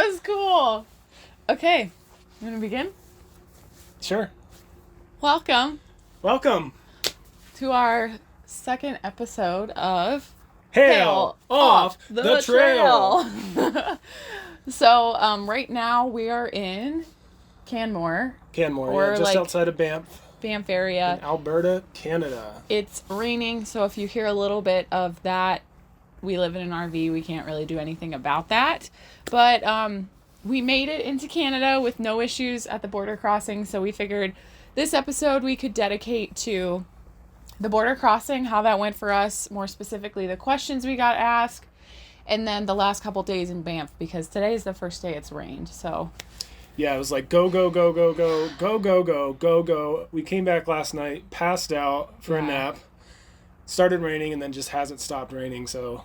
That was cool. Okay, you want to begin? Sure. Welcome to our second episode of Hale Off The Trail. So, right now we are in Canmore, Canmore, just outside of Banff. Banff area. In Alberta, Canada. It's raining, so if you hear a little bit of that, we live in an RV. We can't really do anything about that. But we made it into Canada with no issues at the border crossing, so we figured this episode we could dedicate to the border crossing, how that went for us, more specifically the questions we got asked, and then the last couple days in Banff, because today is the first day it's rained. So yeah, it was like go, go, go, go, go, go, go, go, go, go. We came back last night, passed out for a nap, started raining, and then just hasn't stopped raining, so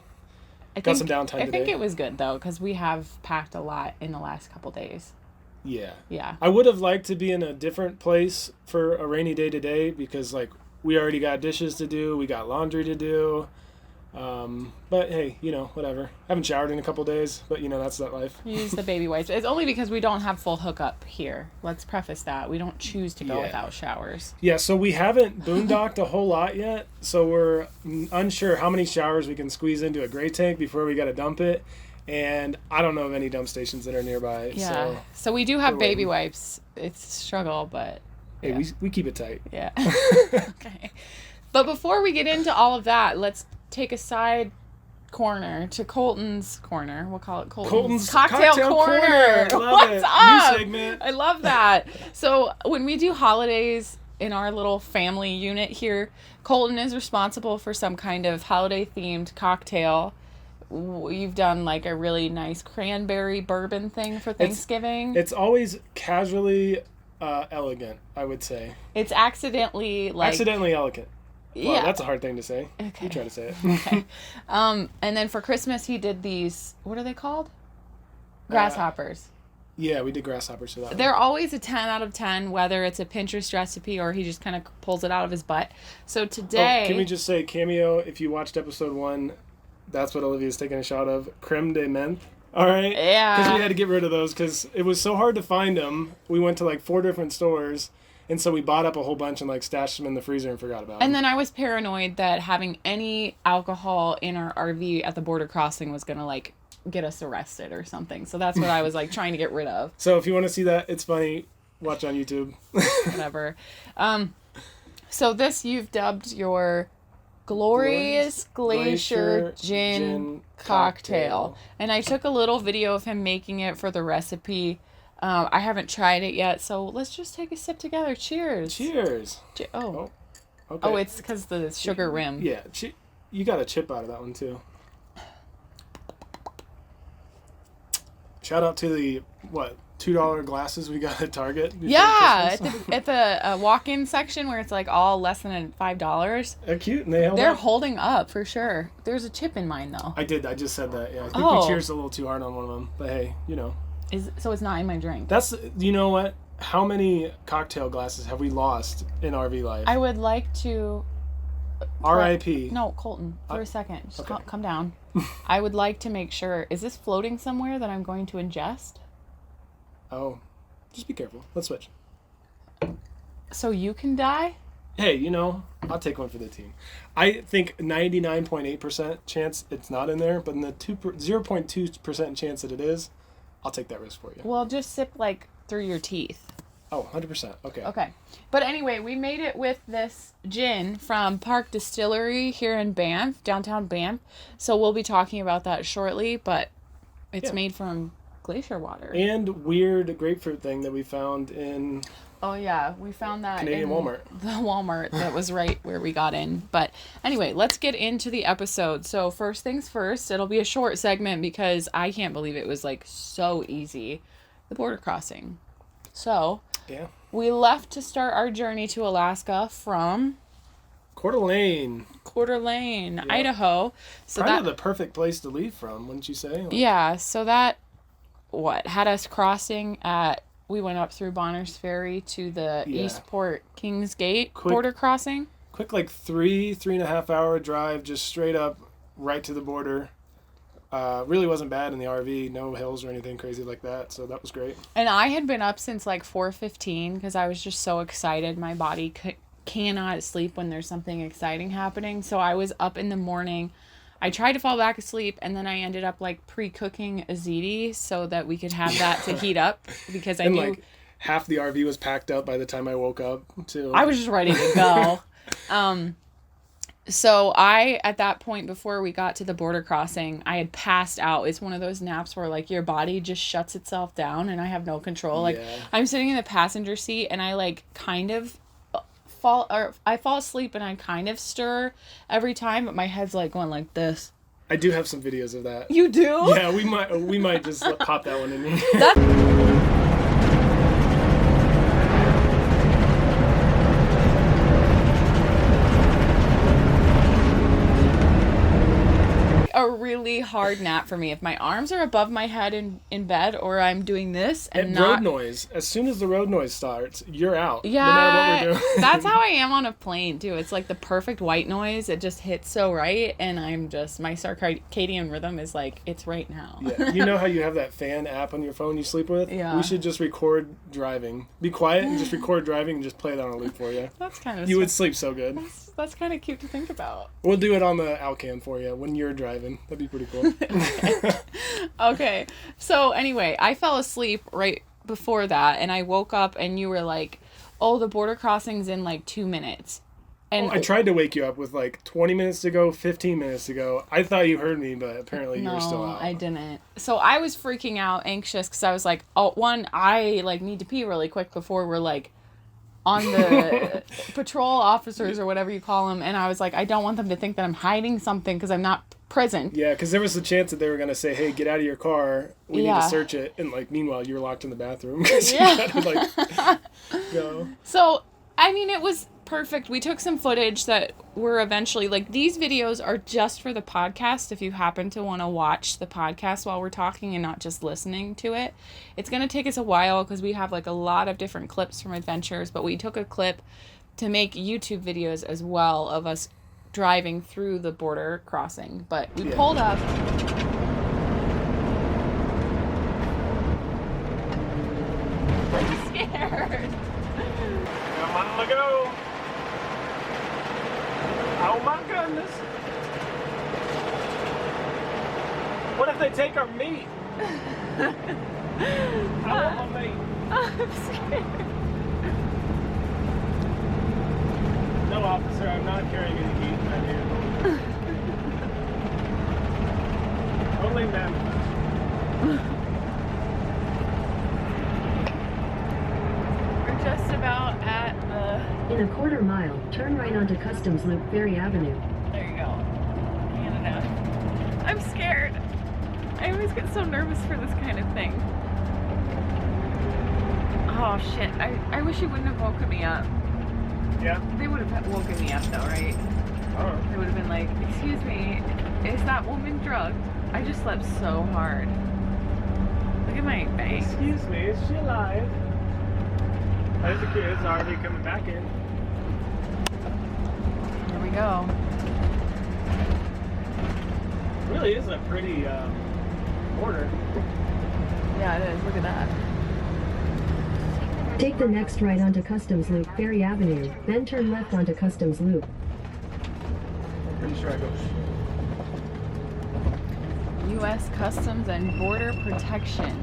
got some downtime today. I think it was good, though, because we have packed a lot in the last couple days. Yeah. Yeah. I would have liked to be in a different place for a rainy day today because, like, we already got dishes to do. We got laundry to do. But, hey, whatever. I haven't showered in a couple days, but, that's that life. Use the baby wipes. It's only because we don't have full hookup here. Let's preface that. We don't choose to go without showers. Yeah, so we haven't boondocked a whole lot yet, so we're unsure how many showers we can squeeze into a gray tank before we got to dump it. And I don't know of any dump stations that are nearby. Yeah. So we do have baby wipes. It's a struggle, but... Hey, we keep it tight. Yeah. Okay. But before we get into all of that, let's take a side corner to Colton's corner. We'll call it Colton's Cocktail Corner. What's up? New segment. I love that. So when we do holidays in our little family unit here, Colton is responsible for some kind of holiday-themed cocktail. You've done like a really nice cranberry bourbon thing for Thanksgiving. It's always casually elegant, I would say. It's accidentally elegant. Well, that's a hard thing to say. Okay. You try to say it. Okay. And then for Christmas he did these, what are they called? Grasshoppers. Yeah, we did grasshoppers for that one. They're always a 10 out of 10, whether it's a Pinterest recipe or he just kind of pulls it out of his butt. So today... can we just say cameo, if you watched episode 1, that's what Olivia's taking a shot of. Creme de menthe. All right? Yeah. Because we had to get rid of those because it was so hard to find them. We went to like 4 different stores. And so we bought up a whole bunch and like stashed them in the freezer and forgot about them. And then I was paranoid that having any alcohol in our RV at the border crossing was going to like get us arrested or something. So that's what I was like trying to get rid of. So if you want to see that, it's funny. Watch on YouTube. Whatever. So this you've dubbed your Glorious Glacier Gin Cocktail. And I took a little video of him making it for the recipe. I haven't tried it yet, so let's just take a sip together. Cheers. Cheers. Okay. Oh, it's because the sugar rim. Yeah, you got a chip out of that one, too. Shout out to the, $2 glasses we got at Target. Yeah, at the walk-in section where it's like all less than $5. They're cute, and they They're holding up, for sure. There's a chip in mine, though. I just said that, yeah. I think we cheersed a little too hard on one of them, but hey, So it's not in my drink. You know what? How many cocktail glasses have we lost in RV life? I would like to... R.I.P. No, Colton, for a second. Just okay. Calm down. I would like to make sure... Is this floating somewhere that I'm going to ingest? Oh. Just be careful. Let's switch. So you can die? Hey, I'll take one for the team. I think 99.8% chance it's not in there, but in the 0.2% chance that it is, I'll take that risk for you. Well, just sip, through your teeth. Oh, 100%. Okay. Okay. But anyway, we made it with this gin from Park Distillery here in Banff, downtown Banff. So we'll be talking about that shortly, but it's made from glacier water. And weird grapefruit thing that we found in... Oh, yeah. We found that Canadian in Walmart. The Walmart that was right where we got in. But anyway, let's get into the episode. So first things first, it'll be a short segment because I can't believe it was so easy. The border crossing. So we left to start our journey to Alaska from... Coeur d'Alene, Idaho. So kind of the perfect place to leave from, wouldn't you say? Yeah. So that, had us crossing at... We went up through Bonner's Ferry to the Eastport Kings Gate border crossing. Quick, 3.5 hour drive, just straight up, right to the border. Really wasn't bad in the RV. No hills or anything crazy like that. So that was great. And I had been up since like 4:15 because I was just so excited. My body cannot sleep when there's something exciting happening. So I was up in the morning. I tried to fall back asleep, and then I ended up like pre-cooking a ziti so that we could have that to heat up because I knew like half the RV was packed up by the time I woke up too. I was just ready to go. So I, at that point, before we got to the border crossing, I had passed out. It's one of those naps where like your body just shuts itself down and I have no control. Like I'm sitting in the passenger seat and I like kind of fall asleep and I kind of stir every time, but my head's like going like this. I do have some videos of that. You do? Yeah, we might just pop that one in here. That's a really hard nap for me. If my arms are above my head in bed or I'm doing this and not road noise. As soon as the road noise starts, you're out. Yeah, no matter what we're doing. That's how I am on a plane too. It's like the perfect white noise. It just hits so right, and I'm just my circadian rhythm is like it's right now. Yeah, you know how you have that fan app on your phone you sleep with? Yeah. We should just record driving. Be quiet and just record driving and just play that on a loop for you. That's kind of you would sleep so good. That's kind of cute to think about. We'll do it on the outcam for you when you're driving. That'd be pretty cool. Okay. So anyway, I fell asleep right before that, and I woke up, and you were like, "Oh, the border crossing's in like 2 minutes." And I tried to wake you up with like 20 minutes to go, 15 minutes to go. I thought you heard me, but apparently you were still out. No, I didn't. So I was freaking out, anxious, because I was like, "Oh, one, I like need to pee really quick before we're like." On the patrol officers or whatever you call them, and I was like, I don't want them to think that I'm hiding something because I'm not present. Yeah, because there was a chance that they were going to say, hey, get out of your car, we need to search it, and like meanwhile you're locked in the bathroom because you had to like go. So I mean, it was perfect. We took some footage that were eventually like these videos are just for the podcast if you happen to want to watch the podcast while we're talking and not just listening to it. It's going to take us a while because we have like a lot of different clips from adventures, but we took a clip to make YouTube videos as well of us driving through the border crossing. But we pulled up. I'm scared. Come on, go. Oh my goodness. What if they take our meat? I want my meat. I'm scared. No, officer, I'm not carrying any meat in that vehicle. Only men. We're just about at the... In a quarter mile, turn right onto Customs Loop Ferry Avenue. There you go. Canada. I'm scared. I always get so nervous for this kind of thing. Oh shit. I wish you wouldn't have woken me up. Yeah? They would have woken me up though, right? Oh. They would have been like, excuse me, is that woman drugged? I just slept so hard. Look at my face. Excuse me, is she alive? There's the kids already coming back in. Here we go. Really is a pretty border. Yeah, it is. Look at that. Take the next right onto Customs Loop Ferry Avenue, then turn left onto Customs Loop. I'm pretty sure I go. U.S. Customs and Border Protection.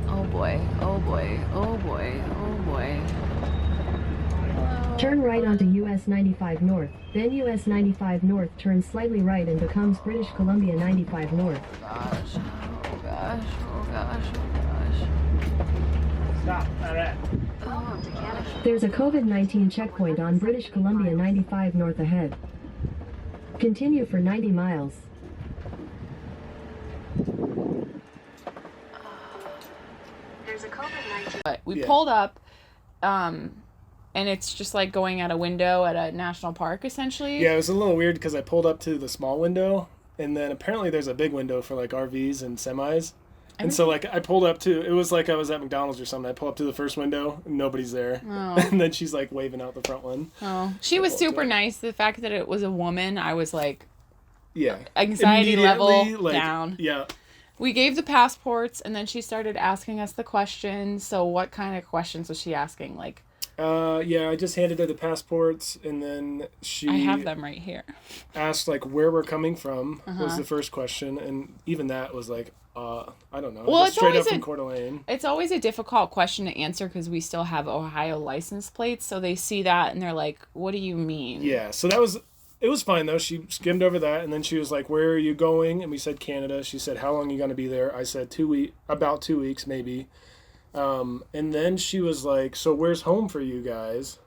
Oh boy, oh boy, oh boy, oh boy. Hello. Turn right onto US 95 North, then US 95 North turns slightly right and becomes British Columbia 95 North. Gosh, oh gosh, oh gosh, oh gosh. Stop. All right. Oh gosh. There's a COVID-19 checkpoint on British Columbia 95 North ahead. Continue for 90 miles. There's a COVID-19. But we pulled up, and it's just like going at a window at a national park, essentially. Yeah, it was a little weird because I pulled up to the small window, and then apparently there's a big window for like RVs and semis. And so like I pulled up to, it was like I was at McDonald's or something. I pull up to the first window, and nobody's there. Oh. And then she's like waving out the front one. Oh, she was super nice. The fact that it was a woman, I was like, Yeah. Anxiety level Immediately, down. Yeah. We gave the passports, and then she started asking us the questions. So what kind of questions was she asking? Like, Yeah, I just handed her the passports, and then I have she them right here. asked, like, where we're coming from Uh-huh. was the first question, and even that was like, I don't know. Well, Just it's straight up always from Coeur d'Alene. It's always a difficult question to answer because we still have Ohio license plates. So they see that and they're like, what do you mean? Yeah, so it was fine, though. She skimmed over that, and then she was like, where are you going? And we said Canada. She said, how long are you going to be there? I said about 2 weeks, maybe. And then she was like, so where's home for you guys?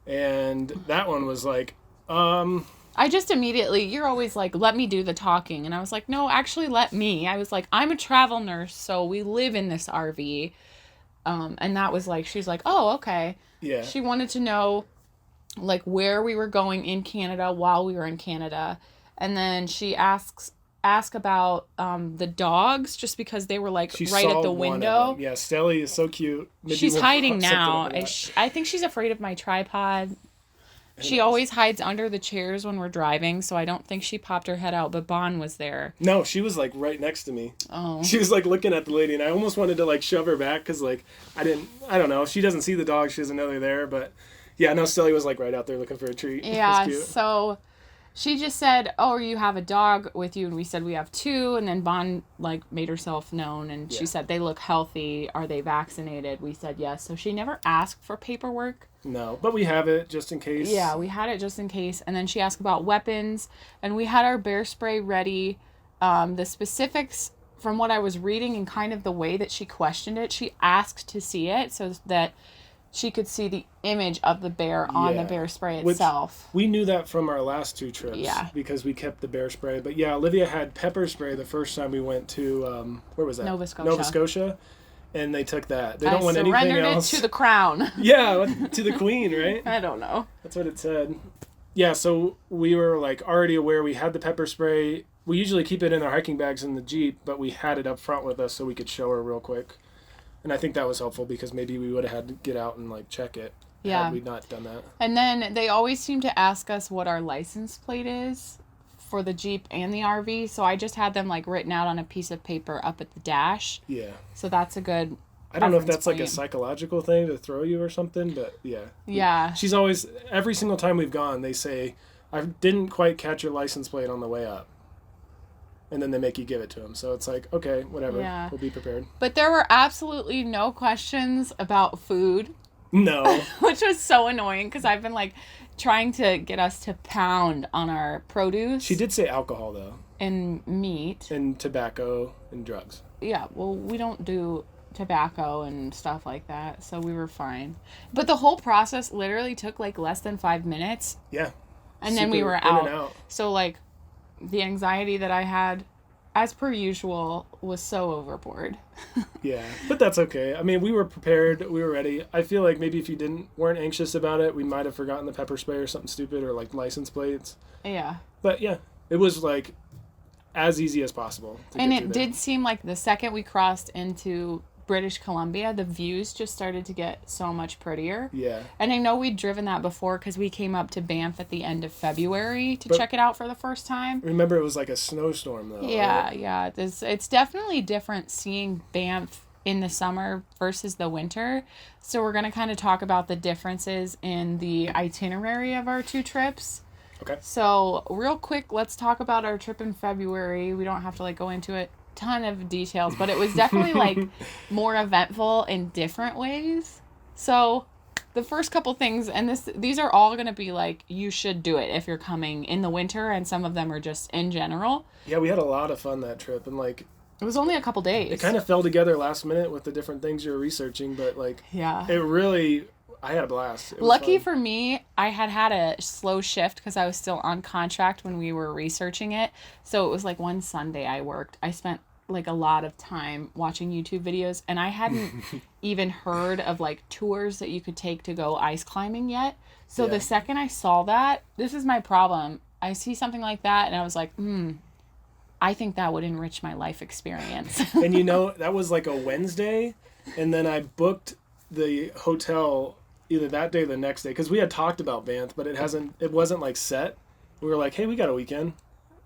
And that one was like, I just immediately, you're always like, let me do the talking. And I was like, no, actually let me. I was like, I'm a travel nurse, so we live in this RV. And that was like, she's like, oh, okay. yeah. She wanted to know like where we were going in Canada while we were in Canada. And then she asked about the dogs just because they were like She right saw at the one of window. them. Yeah, Stella is so cute. Maybe She's we'll hiding put something now. up of that. I think she's afraid of my tripod. She always hides under the chairs when we're driving, so I don't think she popped her head out, but Bon was there. No, she was like right next to me. Oh. She was like looking at the lady, and I almost wanted to like shove her back because like I don't know. She doesn't see the dog. She doesn't know they're there, but yeah, no, Stella was like right out there looking for a treat. Yeah, It was cute. so she just said, oh, you have a dog with you, and we said we have two, and then Bon like made herself known, and she Yeah. said they look healthy. Are they vaccinated? We said yes. So she never asked for paperwork. No, but we have it just in case. Yeah, we had it just in case. And then she asked about weapons, and we had our bear spray ready. The specifics from what I was reading and kind of the way that she questioned it, she asked to see it so that she could see the image of the bear on the Yeah, bear spray which itself. We knew that from our last two trips. Yeah. Because we kept the bear spray. But yeah, Olivia had pepper spray the first time we went to, where was that? Nova Scotia. Nova Scotia. And they took that. They don't want anything surrendered else. it to the crown. Yeah, to the queen, right? I don't know. That's what it said. Yeah, so we were like already aware we had the pepper spray. We usually keep it in our hiking bags in the Jeep, but we had it up front with us so we could show her real quick. And I think that was helpful because maybe we would have had to get out and like check it Yeah. had we not done that. And then they always seem to ask us what our license plate is for the Jeep and the RV. So I just had them like written out on a piece of paper up at the dash. Yeah. So that's a good I don't know if reference that's like a point. psychological thing to throw you or something, but yeah. Yeah. She's always, every single time we've gone, they say, I didn't quite catch your license plate on the way up. And then they make you give it to them. So it's like, okay, whatever. Yeah. We'll be prepared. But there were absolutely no questions about food, No. which was so annoying because I've been like trying to get us to pound on our produce She did say alcohol, though, and meat. and tobacco and drugs. Yeah, well, we don't do tobacco and stuff like that, so we were fine. But the whole process literally took like less than 5 minutes, Yeah. and then we Super were in and out. So like the anxiety that I had, as per usual, was so overboard. Yeah, but that's okay. I mean, we were prepared. We were ready. I feel like maybe if you weren't anxious about it, we might have forgotten the pepper spray or something stupid or like license plates. Yeah. But yeah, it was like as easy as possible. And it did seem like the second we crossed into British Columbia, the views just started to get so much prettier. Yeah. And I know we'd driven that before because we came up to Banff at the end of February to But- check it out for the first time. Remember, it was like a snowstorm though. Yeah, right? yeah. It's definitely different seeing Banff in the summer versus the winter. So we're going to kind of talk about the differences in the itinerary of our two trips. Okay. So real quick, let's talk about our trip in February. We don't have to like go into a ton of details, but it was definitely like more eventful in different ways. So the first couple things, and these are all going to be like, you should do it if you're coming in the winter, and some of them are just in general. Yeah, we had a lot of fun that trip, and like It was only a couple days. it kind of fell together last minute with the different things you were researching, but like Yeah. it really, I had a blast. It was Lucky fun. for me, I had a slow shift because I was still on contract when we were researching it. So it was like one Sunday I worked. I spent like a lot of time watching YouTube videos, and I hadn't even heard of like tours that you could take to go ice climbing yet. So Yeah. the second I saw that, this is my problem. I see something like that and I was like, I think that would enrich my life experience. And you know, that was like a Wednesday, and then I booked the hotel either that day or the next day because we had talked about Banff, but it wasn't like set. We were like, hey, we got a weekend.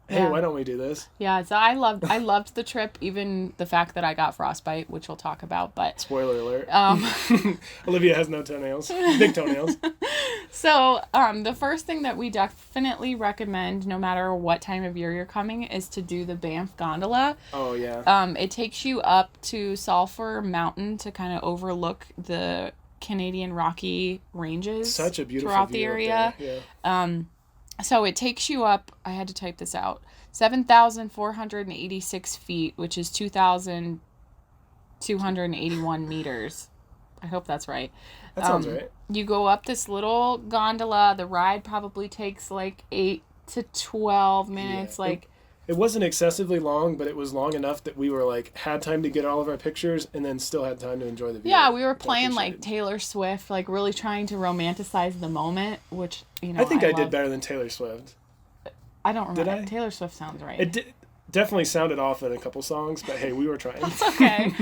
hey, Yeah. why don't we do this? Yeah, so I loved the trip, even the fact that I got frostbite, which we'll talk about. But Spoiler alert. Olivia has no toenails. Big toenails. so the first thing that we definitely recommend, no matter what time of year you're coming, is to do the Banff gondola. Oh, yeah. It takes you up to Sulphur Mountain to kind of overlook the Canadian Rocky Ranges. Such a beautiful throughout view the up area. there. Yeah. So it takes you up, I had to type this out, 7,486 feet, which is 2,281 meters. I hope that's right. That sounds right. You go up this little gondola. The ride probably takes like 8 to 12 minutes. Yeah. It wasn't excessively long, but it was long enough that we were like, had time to get all of our pictures and then still had time to enjoy the view. Yeah, we were playing like Taylor Swift, like really trying to romanticize the moment, which, I think I did better than Taylor Swift. I don't remember. Did I? Taylor Swift sounds right. It definitely sounded off in a couple songs, but hey, we were trying. Okay.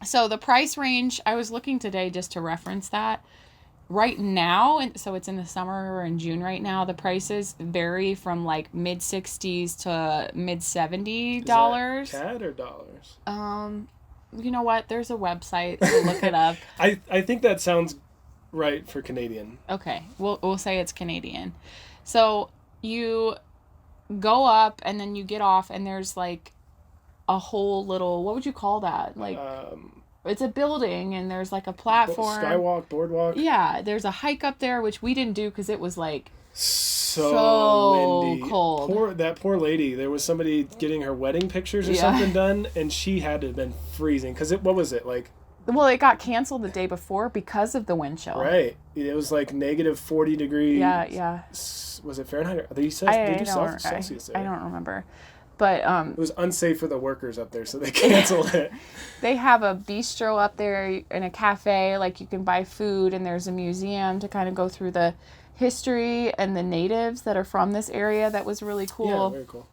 So the price range, I was looking today just to reference that. Right now, and so it's in the summer or in June right now, the prices vary from like mid $60s to mid $70. CAD or dollars? You know what? There's a website. So look it up. I think that sounds right for Canadian. Okay, we'll say it's Canadian. So you go up and then you get off, and there's like a whole little, what would you call that? Like it's a building, and there's like a platform. Skywalk, boardwalk. Yeah, there's a hike up there, which we didn't do because it was like so windy. Cold. That poor lady. There was somebody getting her wedding pictures or something done, and she had to have been freezing. Because what was it, like? Well, it got canceled the day before because of the wind chill. Right. It was like negative 40 degrees. Yeah. Was it Fahrenheit? They do Celsius there. I don't remember. But it was unsafe for the workers up there, so they canceled it. They have a bistro up there and a cafe, like you can buy food, and there's a museum to kind of go through the history and the natives that are from this area. That was really cool. Yeah, very cool.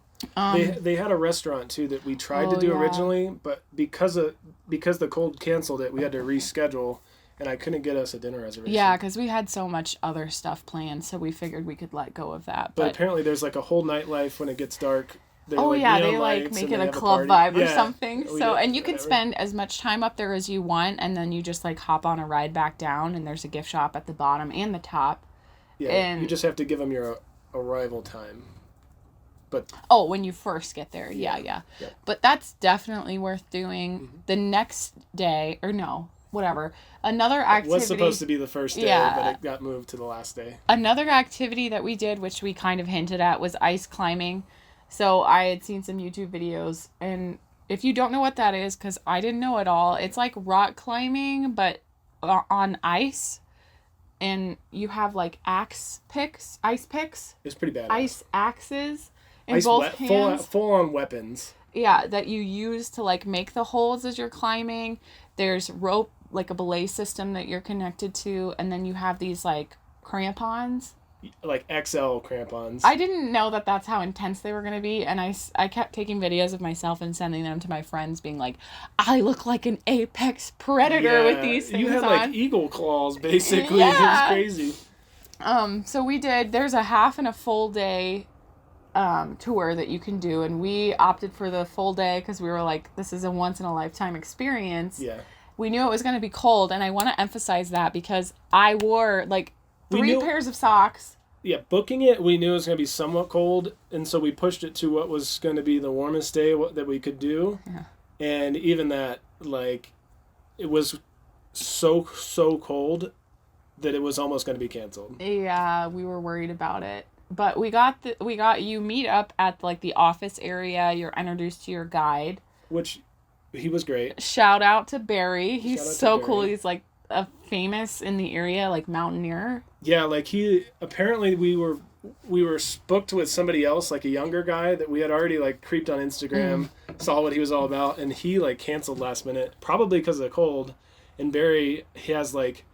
They had a restaurant too that we tried to do originally, but because the cold canceled it, we had to reschedule, and I couldn't get us a dinner reservation. Yeah, because we had so much other stuff planned, so we figured we could let go of that. But apparently there's like a whole nightlife when it gets dark. They like make it a club vibe or something. So, and you can spend as much time up there as you want, and then you just like hop on a ride back down, and there's a gift shop at the bottom and the top. Yeah, and you just have to give them your arrival time. But when you first get there, yeah. But that's definitely worth doing. Mm-hmm. The next day, or no, whatever. Another activity. It was supposed to be the first day, but it got moved to the last day. Another activity that we did, which we kind of hinted at, was ice climbing. So I had seen some YouTube videos, and if you don't know what that is, because I didn't know at all, it's like rock climbing, but on ice, and you have like ice picks. It's pretty bad. Ice axes in both hands. Full on weapons. Yeah, that you use to like make the holes as you're climbing. There's rope, like a belay system that you're connected to, and then you have these like crampons. Like XL crampons. I didn't know that that's how intense they were going to be, and I kept taking videos of myself and sending them to my friends, being like, I look like an apex predator with these things on. You had like eagle claws, basically. It was crazy. So we did, there's a half and a full day tour that you can do, and we opted for the full day because we were like, this is a once-in-a-lifetime experience. Yeah. We knew it was going to be cold, and I want to emphasize that because I wore like 3 pairs of socks. Yeah, booking it, we knew it was going to be somewhat cold, and so we pushed it to what was going to be the warmest day that we could do. Yeah. And even that, like, it was so cold that it was almost going to be canceled. Yeah, we were worried about it. But you meet up at like the office area, you're introduced to your guide. Which, he was great. Shout out to Barry. He's so cool. He's like a famous in the area, like mountaineer. Yeah, like apparently we were booked with somebody else, like a younger guy that we had already like creeped on Instagram, saw what he was all about, and he like canceled last minute, probably because of the cold. And Barry, he has like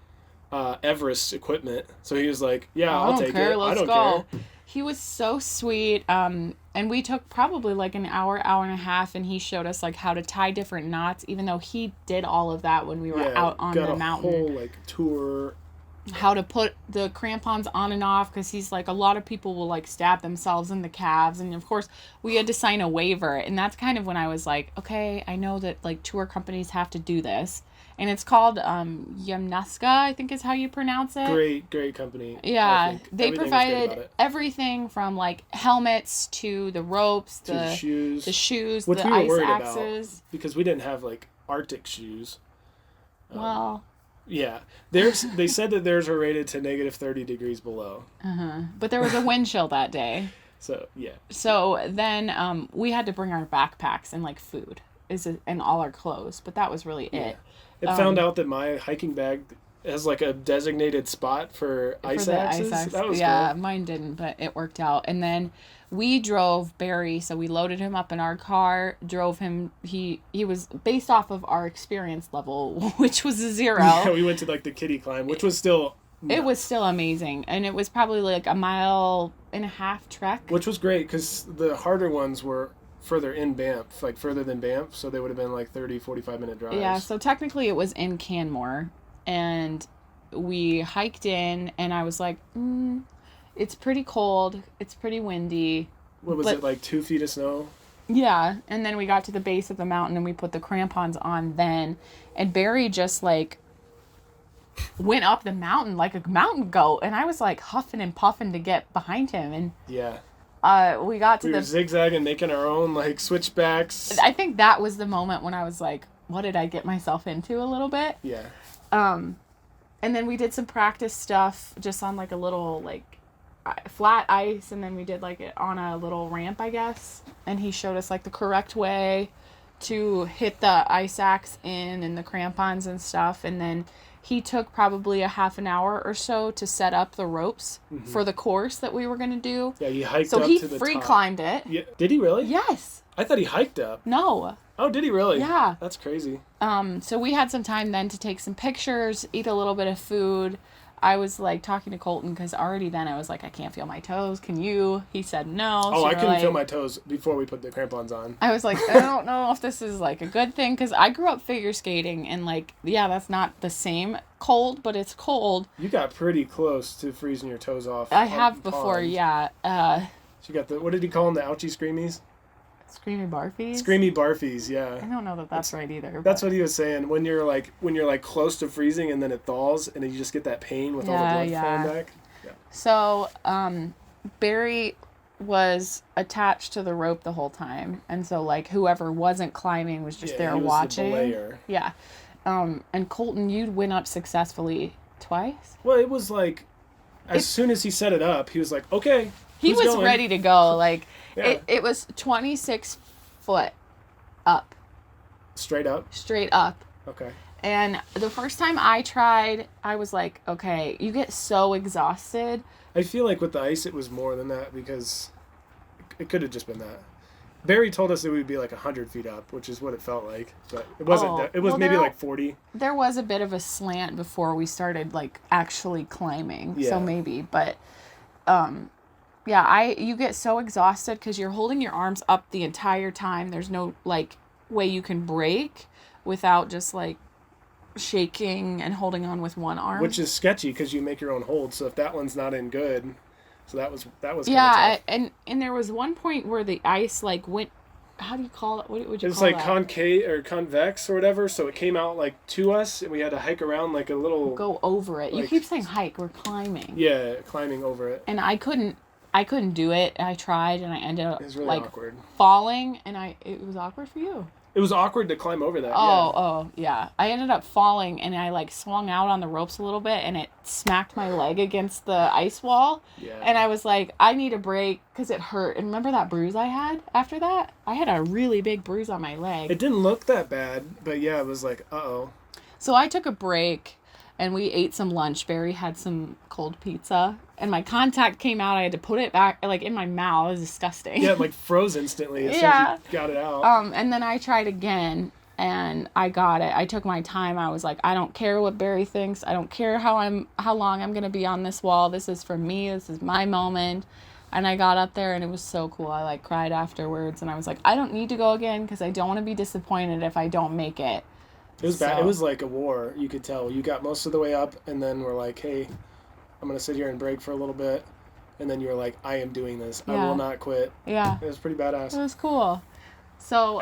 Everest equipment, so he was like, yeah, I'll take it. I don't care. He was so sweet. And we took probably like an hour and a half, and he showed us like how to tie different knots, even though he did all of that when we were out on the mountain. Got a whole like tour how to put the crampons on and off, because he's like, a lot of people will like stab themselves in the calves, and of course we had to sign a waiver, and that's kind of when I was like, okay, I know that like tour companies have to do this, and it's called Yamnuska, I think is how you pronounce it. Great company. Yeah, they provided everything from like helmets to the ropes, the shoes, which the we were ice worried axes. about because we didn't have like Arctic shoes. Well, yeah, they said that theirs were rated to negative 30 degrees below. But there was a wind chill that day. So yeah. So then we had to bring our backpacks and like food and all our clothes, but that was really it. It found out that my hiking bag has like a designated spot for ice axes. That was cool. Mine didn't, but it worked out. And then we drove Barry, so we loaded him up in our car, drove him. He was based off of our experience level, which was a 0. Yeah, we went to like the kiddie climb, which was still nuts. It was still amazing, and it was probably like a 1.5 mile trek, which was great because the harder ones were further in Banff, like further than Banff, so they would have been like 30-45 minute drives. Yeah, so technically it was in Canmore, and we hiked in, and I was like, it's pretty cold, it's pretty windy. What was it, like 2 feet of snow? Yeah, and then we got to the base of the mountain, and we put the crampons on then, and Barry just like went up the mountain like a mountain goat, and I was like huffing and puffing to get behind him, and yeah. We were zigzagging, making our own like switchbacks. I think that was the moment when I was like, what did I get myself into a little bit? Yeah. And then we did some practice stuff just on like a little like flat ice, and then we did like it on a little ramp, I guess. And he showed us like the correct way to hit the ice axe in and the crampons and stuff. And then he took probably a half an hour or so to set up the ropes for the course that we were going to do. Yeah, he hiked up to the top. So he free climbed it. Yeah. Did he really? Yes. I thought he hiked up. No. Oh, did he really? Yeah. That's crazy. So we had some time then to take some pictures, eat a little bit of food. I was like talking to Colton because already then I was like, I can't feel my toes. Can you? He said no. Oh, I couldn't feel my toes before we put the crampons on. I was like, I don't know if this is like a good thing, because I grew up figure skating, and like, yeah, that's not the same cold, but it's cold. You got pretty close to freezing your toes off. I have before, yeah. She got what did he call them? The ouchie screamies? Screamy barfies? Screamy barfies, yeah. I don't know that that's right either. That's what he was saying. When you're like close to freezing and then it thaws and then you just get that pain with all the blood flowing back. Yeah. So, Barry was attached to the rope the whole time, and so like whoever wasn't climbing was just there watching. The belayer. Yeah. And Colton, you went up successfully twice? Well, it was like as soon as he set it up, he was like, okay. He was ready to go. Like, yeah. it was 26 foot up. Straight up? Straight up. Okay. And the first time I tried, I was like, okay, you get so exhausted. I feel like with the ice, it was more than that because it could have just been that. Barry told us it would be like 100 feet up, which is what it felt like. But it wasn't that. It was maybe like 40. There was a bit of a slant before we started, like, actually climbing. Yeah. So maybe. But, yeah, you get so exhausted because you're holding your arms up the entire time. There's no, like, way you can break without just, like, shaking and holding on with one arm. Which is sketchy because you make your own hold. So if that one's not in good... So that was yeah, and there was one point where the ice like went. How do you call it? What would you call it? It's like concave or convex or whatever. So it came out like to us, and we had to hike around like a little. Go over it. Like, you keep saying hike. We're climbing. Yeah, climbing over it. And I couldn't do it. I tried, and I ended up really like awkward. Falling, and it was awkward for you. It was awkward to climb over that. Oh, yeah. I ended up falling, and I, like, swung out on the ropes a little bit, and it smacked my leg against the ice wall. Yeah. And I was like, I need a break, because it hurt. And remember that bruise I had after that? I had a really big bruise on my leg. It didn't look that bad, but yeah, it was like, uh-oh. So I took a break, and we ate some lunch. Barry had some cold pizza, and my contact came out. I had to put it back, like, in my mouth. It was disgusting. Yeah, it, like, froze instantly as soon as you got it out. And then I tried again, and I got it. I took my time. I was like, I don't care what Barry thinks. I don't care how long I'm going to be on this wall. This is for me. This is my moment. And I got up there, and it was so cool. I, like, cried afterwards, and I was like, I don't need to go again because I don't want to be disappointed if I don't make it. It was bad. So- It was like a war. You could tell. You got most of the way up, and then we're like, "Hey, I'm gonna sit here and break for a little bit," and then you were like, "I am doing this. I Yeah. will not quit." Yeah. It was pretty It badass. was cool. So,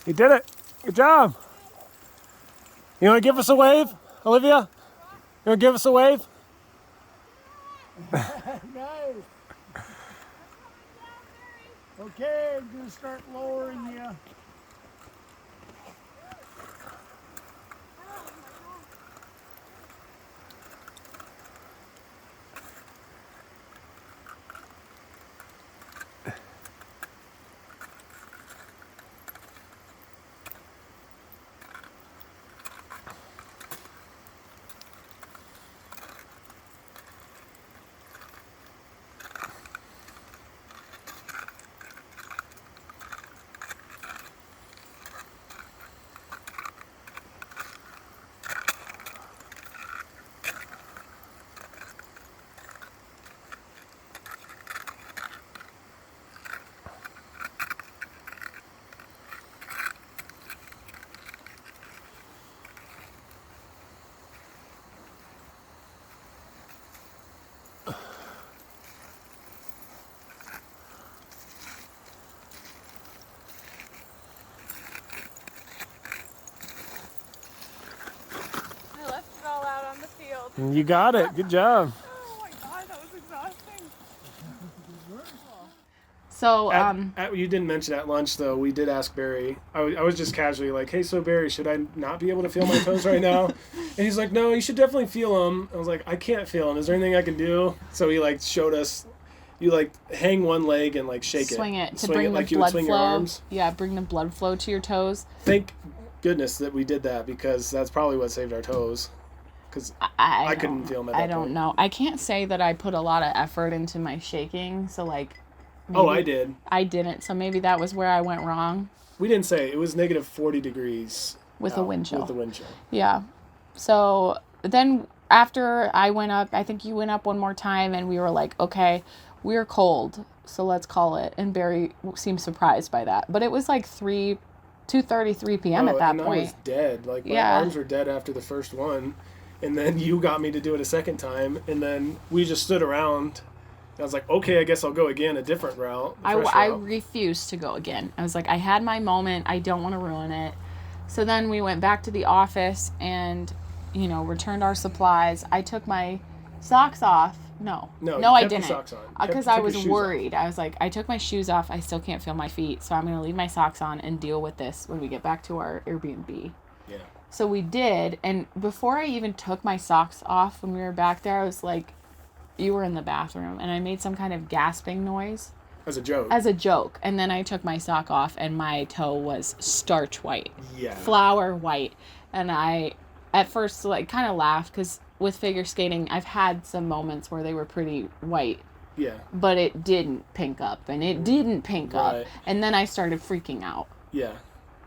You did it. Good job. You want to give us a wave, Olivia? You want to give us a wave? Nice. Okay, I'm gonna start lowering you. I left it all out on the field. You got it. Good job. Oh my god, that was exhausting. So, You didn't mention at lunch, though. We did ask Barry. I was just casually like, "Hey, so Barry, should I not be able to feel my toes right now?" And he's like, "No, you should definitely feel them." I was like, "I can't feel them. Is there anything I can do?" So he like showed us. You like hang one leg and like shake swing it. it to bring like the you would blood swing flow. your arms. Yeah, bring the blood flow to your toes. Thank goodness that we did that, because that's probably what saved our toes. Because I couldn't don't- feel them at I that don't point. know. I can't say that I put a lot of effort into my shaking. So like, Oh, maybe I did. I didn't. So maybe that was where I went wrong We didn't say it was negative 40 degrees with the out wind chill. With the wind chill. Yeah. So then after I went up, I think you went up one more time, and we were like, okay, we're cold, so let's call it. And Barry seemed surprised by that. But it was like 2:33 p.m. at that and point. I was dead. Like my Yeah. arms were dead after the first one, and then you got me to do it a second time, and then we just stood around. I was like, okay, I guess I'll go again, a different route. a fresh I route. refused to go again. I was like, I had my moment. I don't want to ruin it. So then we went back to the office and, returned our supplies. I took my socks off. No, you I kept the didn't. socks on. Because Took I your was shoes off. worried. I was like, I took my shoes off. I still can't feel my feet. So I'm going to leave my socks on and deal with this when we get back to our Airbnb. Yeah. So we did. And before I even took my socks off when we were back there, I was like, you were in the bathroom. And I made some kind of gasping noise As a joke. as a joke. And then I took my sock off and my toe was starch white. Yeah. Flour white. And I, at first, like, kind of laughed because with figure skating, I've had some moments where they were pretty white. Yeah. But it didn't pink up, and it didn't pink up. Right. And then I started freaking out. Yeah.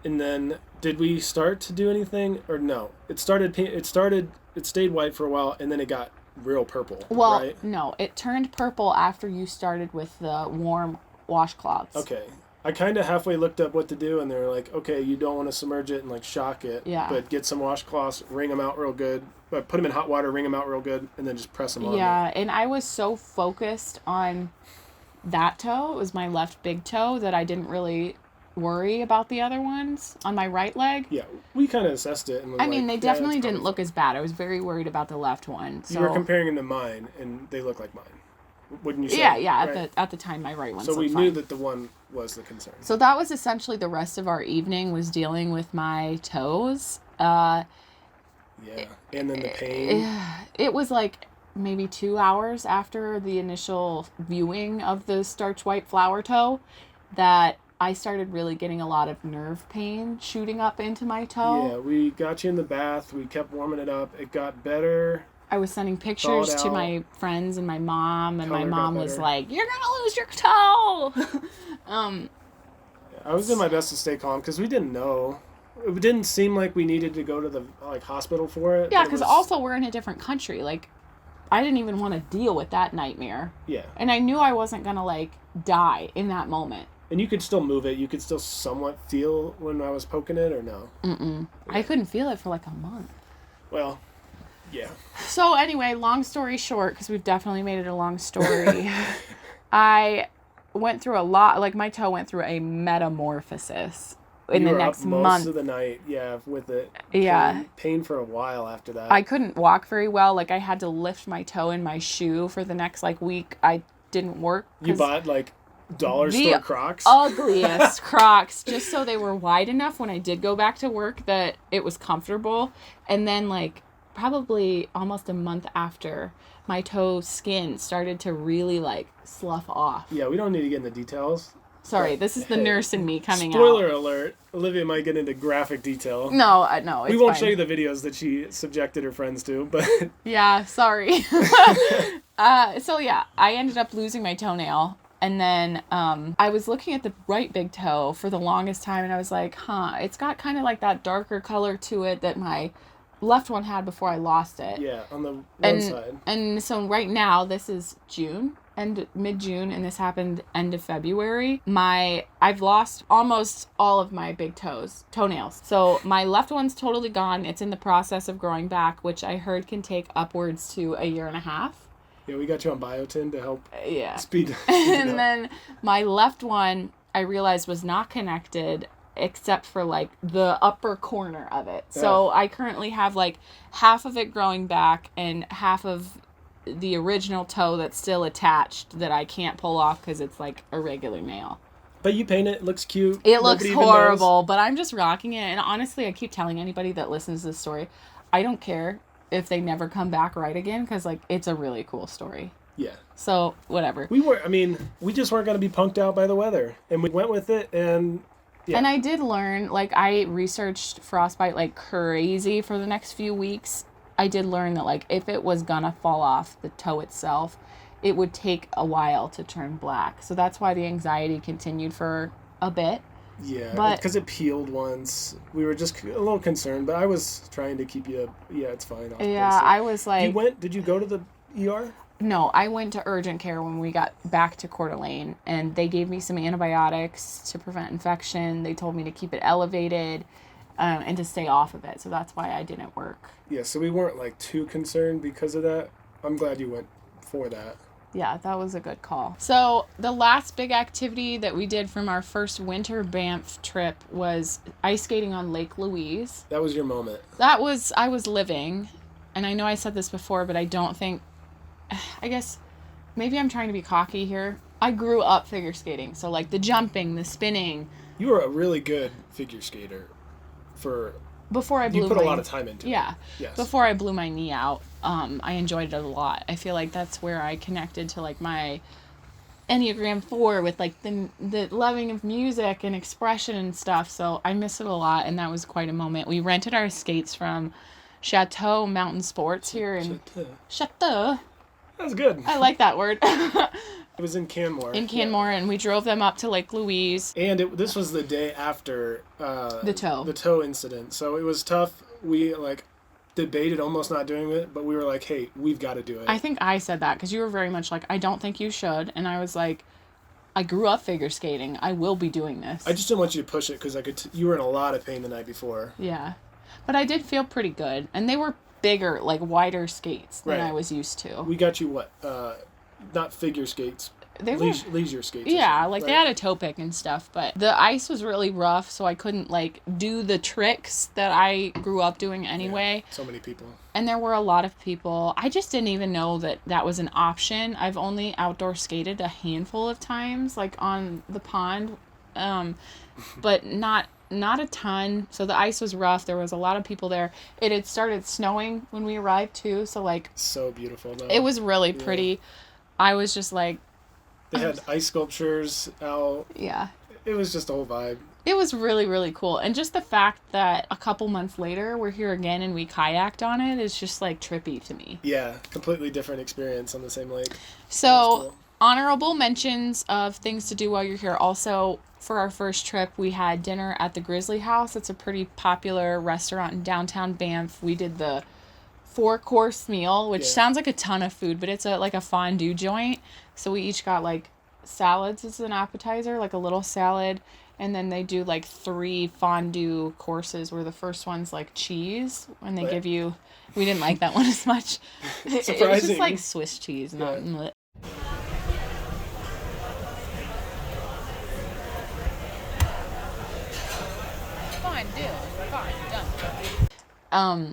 And then did we start to do anything or no? It stayed white for a while, and then it got real purple. Well, right? no, it turned purple after you started with the warm washcloths. Okay. I kind of halfway looked up what to do, and they were like, okay, you don't want to submerge it and like shock it. Yeah. But get some washcloths, wring them out real good. But put them in hot water, wring them out real good, and then just press them on. Yeah, and I was so focused on that toe, it was my left big toe, that I didn't really worry about the other ones on my right leg. Yeah, we kind of assessed it. And was I mean, like, they yeah, definitely it's didn't probably look as bad. I was very worried about the left one. So You were comparing them to mine, and they look like mine. Wouldn't you say? yeah. Right? At the time, my right one. So we knew that the one was the concern. So that was essentially the rest of our evening, was dealing with my toes. Yeah, and then the pain. It was like maybe 2 hours after the initial viewing of the starch white flower toe that I started really getting a lot of nerve pain shooting up into my toe. Yeah, we got you in the bath. We kept warming it up. It got better. I was sending pictures to out. my friends and my mom, and my Color got mom was better. like, "You're gonna lose your toe." I was doing my best to stay calm because we didn't know. It didn't seem like we needed to go to the hospital for it. Yeah, but it because was- also we're in a different country. Like, I didn't even want to deal with that nightmare. Yeah. And I knew I wasn't gonna like die in that moment. And you could still move it. You could still somewhat feel when I was poking it, or no? Mm-mm. I couldn't feel it for like a month. Well, yeah. So anyway, long story short, because we've definitely made it a long story, I went through a lot. Like, my toe went through a metamorphosis in You the were next up most month. of the night, yeah, with it. Yeah. Pain for a while after that. I couldn't walk very well. Like, I had to lift my toe in my shoe for the next like week. I didn't work. You 'cause bought like dollar the store Crocs. ugliest Crocs, just so they were wide enough when I did go back to work that it was comfortable. And then like probably almost a month after, my toe skin started to really like slough off. Yeah, we don't need to get into details. Sorry, this is the nurse in me coming Spoiler out. alert: Olivia might get into graphic detail. No, no, it's We won't fine. show you the videos that she subjected her friends to, but Yeah, sorry. So yeah, I ended up losing my toenail. And then I was looking at the right big toe for the longest time, and I was like, it's got kind of like that darker color to it that my left one had before I lost it. yeah, on the one and, side. And so right now, this is June, mid-June, and this happened end of February. I've lost almost all of my big toenails. So my left one's totally gone. It's in the process of growing back, which I heard can take upwards to a year and a half. Yeah, we got you on biotin to help Yeah. speed it And up. then my left one, I realized was not connected except for like the upper corner of it. So I currently have like half of it growing back and half of the original toe that's still attached that I can't pull off because it's like a regular nail. But you paint it, it looks cute. It looks Nobody even knows. horrible, but I'm just rocking it. And honestly, I keep telling anybody that listens to this story, I don't care if they never come back right again, because like it's a really cool story. Yeah. So whatever. We just weren't going to be punked out by the weather. And we went with it, and yeah. And I did learn, like, I researched frostbite like crazy for the next few weeks. I did learn that, like, if it was gonna fall off the toe itself, it would take a while to turn black. So that's why the anxiety continued for a bit. Yeah, But- because it peeled once. We were just a little concerned, but I was trying to keep you. Yeah, it's fine. I'll Yeah, post it. I was like... Did you go to the ER? No, I went to urgent care when we got back to Coeur d'Alene, and they gave me some antibiotics to prevent infection. They told me to keep it elevated and to stay off of it. So that's why I didn't work. Yeah, so we weren't like too concerned because of that. I'm glad you went for that. Yeah, that was a good call. So the last big activity that we did from our first winter Banff trip was ice skating on Lake Louise. That was your moment. I was living, and I know I said this before, but I don't think, I guess maybe I'm trying to be cocky here. I grew up figure skating. So like the jumping, the spinning. You were a really good figure skater. Before I blew You put my, a lot of time into it. Yeah. Yes. Before I blew my knee out, I enjoyed it a lot. I feel like that's where I connected to like my Enneagram 4 with like the loving of music and expression and stuff. So I miss it a lot, and that was quite a moment. We rented our skates from Chateau Mountain Sports here in Chateau. That was good. I like that word. It was in Canmore. In Canmore, and we drove them up to Lake Louise. And this was the day after The toe incident. So it was tough. We like debated almost not doing it, but we were like, hey, we've got to do it. I think I said that because you were very much like, I don't think you should. And I was like, I grew up figure skating. I will be doing this. I just didn't want you to push it because you were in a lot of pain the night before. Yeah. But I did feel pretty good. And they were bigger, like wider skates than Right. I was used to. We got you what? Not figure skates. They were... Leisure skates. or Yeah, something, like right? they had a toe pick and stuff, but the ice was really rough, so I couldn't like do the tricks that I grew up doing anyway. Yeah, so many people. And there were a lot of people. I just didn't even know that that was an option. I've only outdoor skated a handful of times, like on the pond, but not a ton. So the ice was rough. There was a lot of people there. It had started snowing when we arrived too, so like So beautiful. Though. it was really pretty. I was just like, They had ice sculptures out. yeah. it was just a whole vibe. It was really, really cool. And just the fact that a couple months later we're here again and we kayaked on it is just like trippy to me. Yeah, completely different experience on the same lake. So, Cool. honorable mentions of things to do while you're here. Also, for our first trip, we had dinner at the Grizzly House. It's a pretty popular restaurant in downtown Banff. We did the 4-course meal, which sounds like a ton of food, but it's like a fondue joint. So we each got like salads as an appetizer, like a little salad, and then they do like 3 fondue courses where the first one's like cheese, and they give you, we didn't like that one as much. It was just like Swiss cheese, not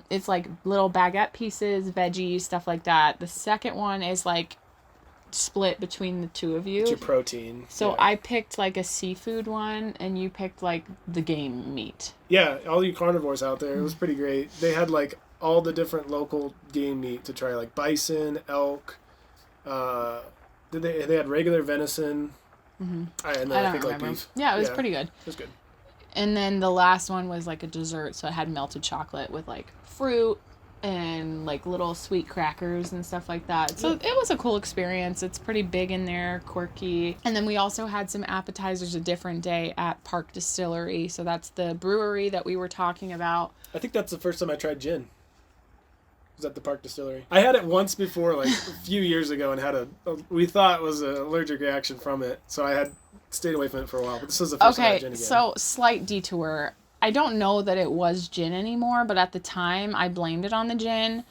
it's like little baguette pieces, veggies, stuff like that. The second one is like split between the two of you. It's your protein. So I picked like a seafood one, and you picked like the game meat. Yeah, all you carnivores out there, it was pretty great. They had like all the different local game meat to try, like bison, elk. They had regular venison. Mm-hmm. And then I think remember. Like beef. Yeah, it was pretty good. It was good. And then the last one was like a dessert, so it had melted chocolate with like fruit and like little sweet crackers and stuff like that. So it was a cool experience. It's pretty big in there, quirky. And then we also had some appetizers a different day at Park Distillery. So that's the brewery that we were talking about. I think that's the first time I tried gin. It was at the Park Distillery. I had it once before, like a few years ago, and had we thought it was an allergic reaction from it. So I had stayed away from it for a while. But this was the first time I had gin again. So slight detour. I don't know that it was gin anymore, but at the time I blamed it on the gin.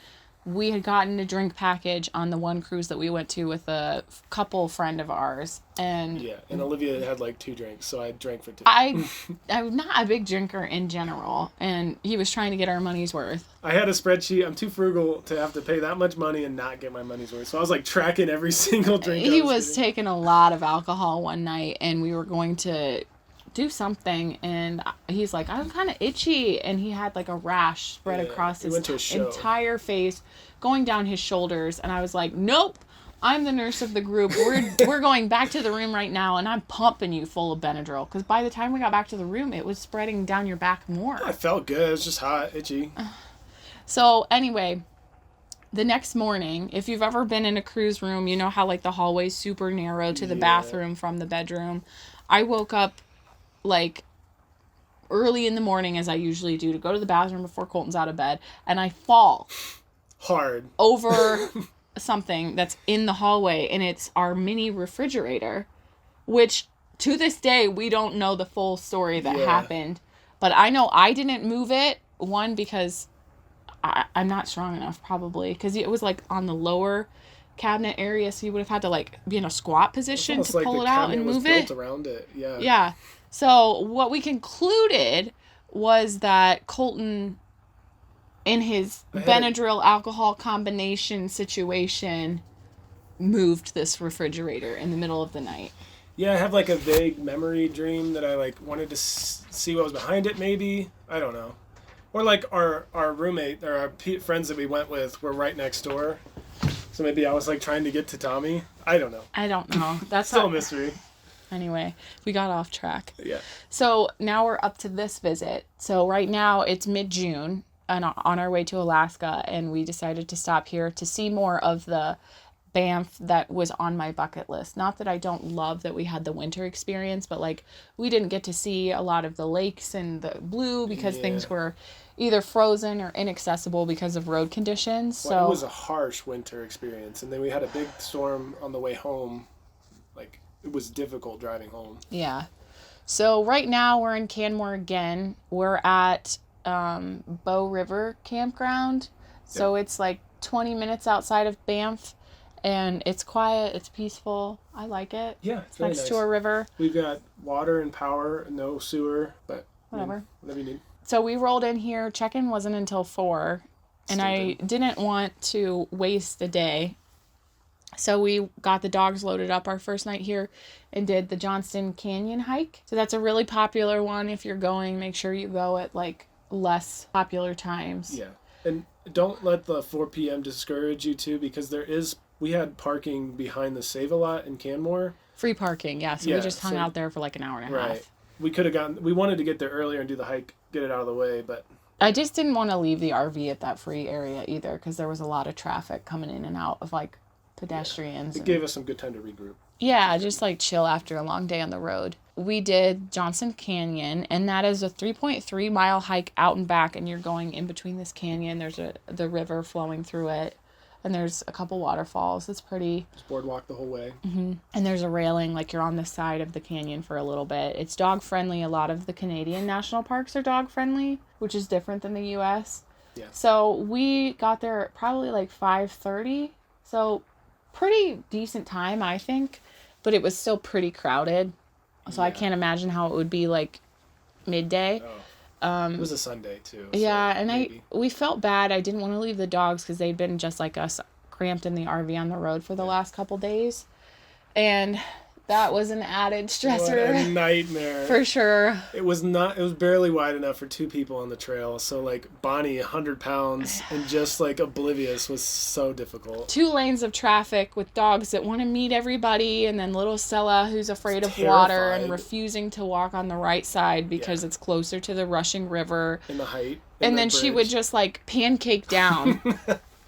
We had gotten a drink package on the one cruise that we went to with a couple friend of ours. And Olivia had like 2 drinks, so I drank for 2. I'm not a big drinker in general, and he was trying to get our money's worth. I had a spreadsheet. I'm too frugal to have to pay that much money and not get my money's worth. So I was like tracking every single drink. He was taking a lot of alcohol one night, and we were going to do something, and he's like, I'm kind of itchy, and he had like a rash spread across his entire face, going down his shoulders, and I was like, nope, I'm the nurse of the group. We're going back to the room right now, and I'm pumping you full of Benadryl, because by the time we got back to the room, it was spreading down your back more. I felt good. It was just hot, itchy. So anyway, the next morning, if you've ever been in a cruise room, you know how like the hallway's super narrow to the bathroom from the bedroom. I woke up like early in the morning, as I usually do, to go to the bathroom before Colton's out of bed, and I fall hard over something that's in the hallway, and it's our mini refrigerator, which to this day we don't know the full story that happened, but I know I didn't move it, one, because I'm not strong enough, probably because it was like on the lower cabinet area, so you would have had to like be in a squat position to pull it out and move it around it. So what we concluded was that Colton, in his Benadryl alcohol combination situation, moved this refrigerator in the middle of the night. Yeah, I have like a vague memory dream that I like wanted to see what was behind it, maybe. I don't know. Or like our roommate or our friends that we went with were right next door. So maybe I was like trying to get to Tommy. I don't know. That's still a mystery. Anyway, we got off track. Yeah. So now we're up to this visit. So right now it's mid-June and on our way to Alaska, and we decided to stop here to see more of the Banff that was on my bucket list. Not that I don't love that we had the winter experience, but like we didn't get to see a lot of the lakes and the blue because things were either frozen or inaccessible because of road conditions. Well, it was a harsh winter experience, and then we had a big storm on the way home. Like, it was difficult driving home. Yeah. So right now we're in Canmore again. We're at Bow River Campground. So it's like 20 minutes outside of Banff, and it's quiet, it's peaceful. I like it. Yeah, it's next to a river. We've got water and power, no sewer, but whatever you need. So we rolled in here. Check-in wasn't until 4, and I didn't want to waste a day. So we got the dogs loaded up our first night here and did the Johnston Canyon hike. So that's a really popular one. If you're going, make sure you go at like less popular times. Yeah. And don't let the 4 p.m. discourage you too, because we had parking behind the Save-A-Lot in Canmore. Free parking, yeah. So we just hung out there for like an hour and a half. we could have gotten. We wanted to get there earlier and do the hike, get it out of the way, but I just didn't want to leave the RV at that free area either because there was a lot of traffic coming in and out of like pedestrians. it gave us some good time to regroup. Yeah, just like chill after a long day on the road. We did Johnson Canyon, and that is a 3.3 mile hike out and back, and you're going in between this canyon. There's the river flowing through it, and there's a couple waterfalls. It's pretty. Just boardwalk the whole way. Mm-hmm. And there's a railing, like you're on the side of the canyon for a little bit. It's dog friendly. A lot of the Canadian national parks are dog friendly, which is different than the U.S. Yeah. So we got there probably like 5:30. So pretty decent time, I think. But it was still pretty crowded. So I can't imagine how it would be like midday. Oh. It was a Sunday too. Yeah, so and we felt bad. I didn't want to leave the dogs because they'd been just like us, cramped in the RV on the road for the last couple days. And that was an added stressor. What a nightmare. For sure. It was barely wide enough for 2 people on the trail. So like Bonnie, 100 pounds, and just like oblivious was so difficult. 2 lanes of traffic with dogs that want to meet everybody, and then little Stella who's afraid of water and refusing to walk on the right side because it's closer to the rushing river. In the height. And then she would just like pancake down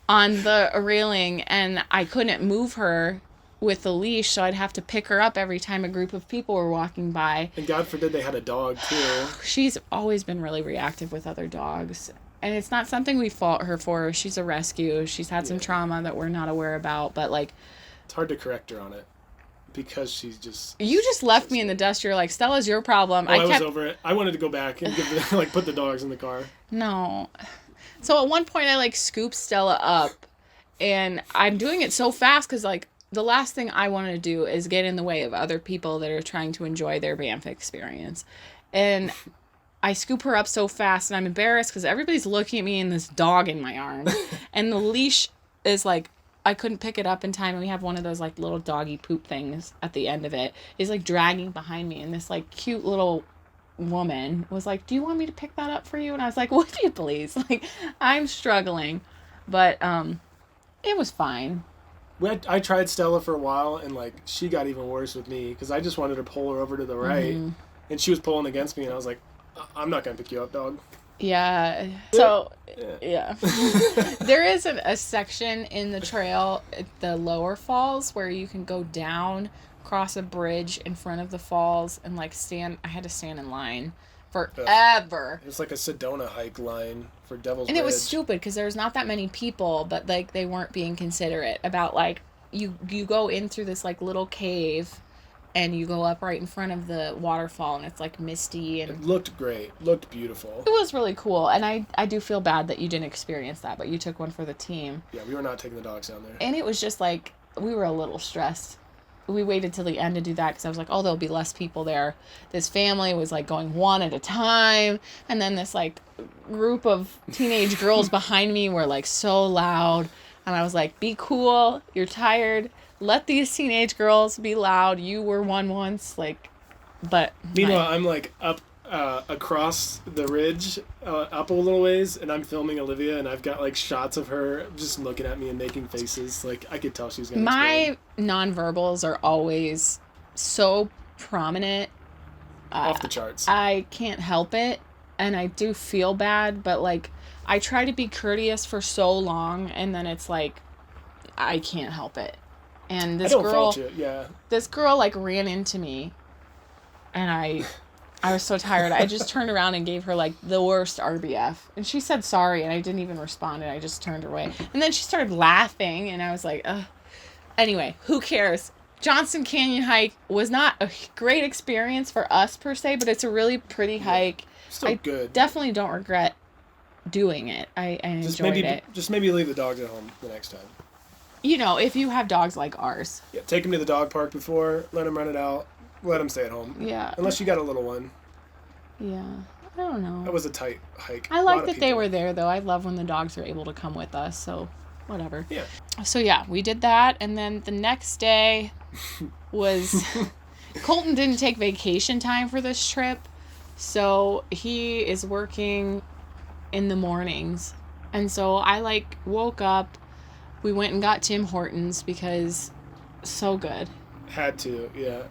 on the railing, and I couldn't move her with the leash, so I'd have to pick her up every time a group of people were walking by. And God forbid they had a dog too. She's always been really reactive with other dogs, and it's not something we fault her for. She's a rescue. She's had some trauma that we're not aware about, but like it's hard to correct her on it because she's just. You just left me in the dust. You're like, Stella's your problem. I was over it. I wanted to go back and put the dogs in the car. No. So at one point I like scoop Stella up, and I'm doing it so fast because like the last thing I want to do is get in the way of other people that are trying to enjoy their Banff experience. And I scoop her up so fast, and I'm embarrassed because everybody's looking at me and this dog in my arms. And the leash is like, I couldn't pick it up in time, and we have one of those like little doggy poop things at the end of it. It's like dragging behind me, and this like cute little woman was like, do you want me to pick that up for you? And I was like, would you please? Like, I'm struggling. But it was fine. I tried Stella for a while, and like she got even worse with me because I just wanted to pull her over to the right, and she was pulling against me, and I was like, I'm not gonna pick you up, dog. Yeah. So yeah. There is a section in the trail at the lower falls where you can go down, cross a bridge in front of the falls, and like I had to stand in line forever. It was like a Sedona hike line for Devil's Bridge. And it was stupid because there's not that many people, but like they weren't being considerate about like you go in through this like little cave, and you go up right in front of the waterfall, and it's like misty, and it looked great, looked beautiful. It was really cool, and I do feel bad that you didn't experience that, but you took one for the team. Yeah, we were not taking the dogs down there. And it was just like we were a little stressed. We waited till the end to do that because I was like, oh, there'll be less people there. This family was like going one at a time, and then this like group of teenage girls behind me were like so loud, and I was like, be cool, you're tired, let these teenage girls be loud, you were one once, like. But meanwhile I'm like up across the ridge up a little ways, and I'm filming Olivia, and I've got like shots of her just looking at me and making faces. Like I could tell she's gonna my nonverbals are always so prominent, off the charts. I can't help it, and I do feel bad, but like I try to be courteous for so long, and then it's like I can't help it. And this this girl like ran into me, and I was so tired. I just turned around and gave her like the worst RBF, and she said sorry, and I didn't even respond, and I just turned her away. And then she started laughing, and I was like, ugh. Anyway, who cares? Johnson Canyon hike was not a great experience for us per se, but it's a really pretty hike. Still good. Definitely don't regret doing it. I enjoyed it. Just maybe leave the dogs at home the next time. You know, if you have dogs like ours. Yeah, take them to the dog park before, let them run it out, let them stay at home. Yeah. Unless you got a little one. Yeah. I don't know. That was a tight hike. I like that they were there, though. I love when the dogs are able to come with us, so whatever. Yeah. So, yeah, we did that, and then the next day was... Colton didn't take vacation time for this trip, so he is working in the mornings. And so I, like, woke up. We went and got Tim Hortons because so good. Had to, yeah.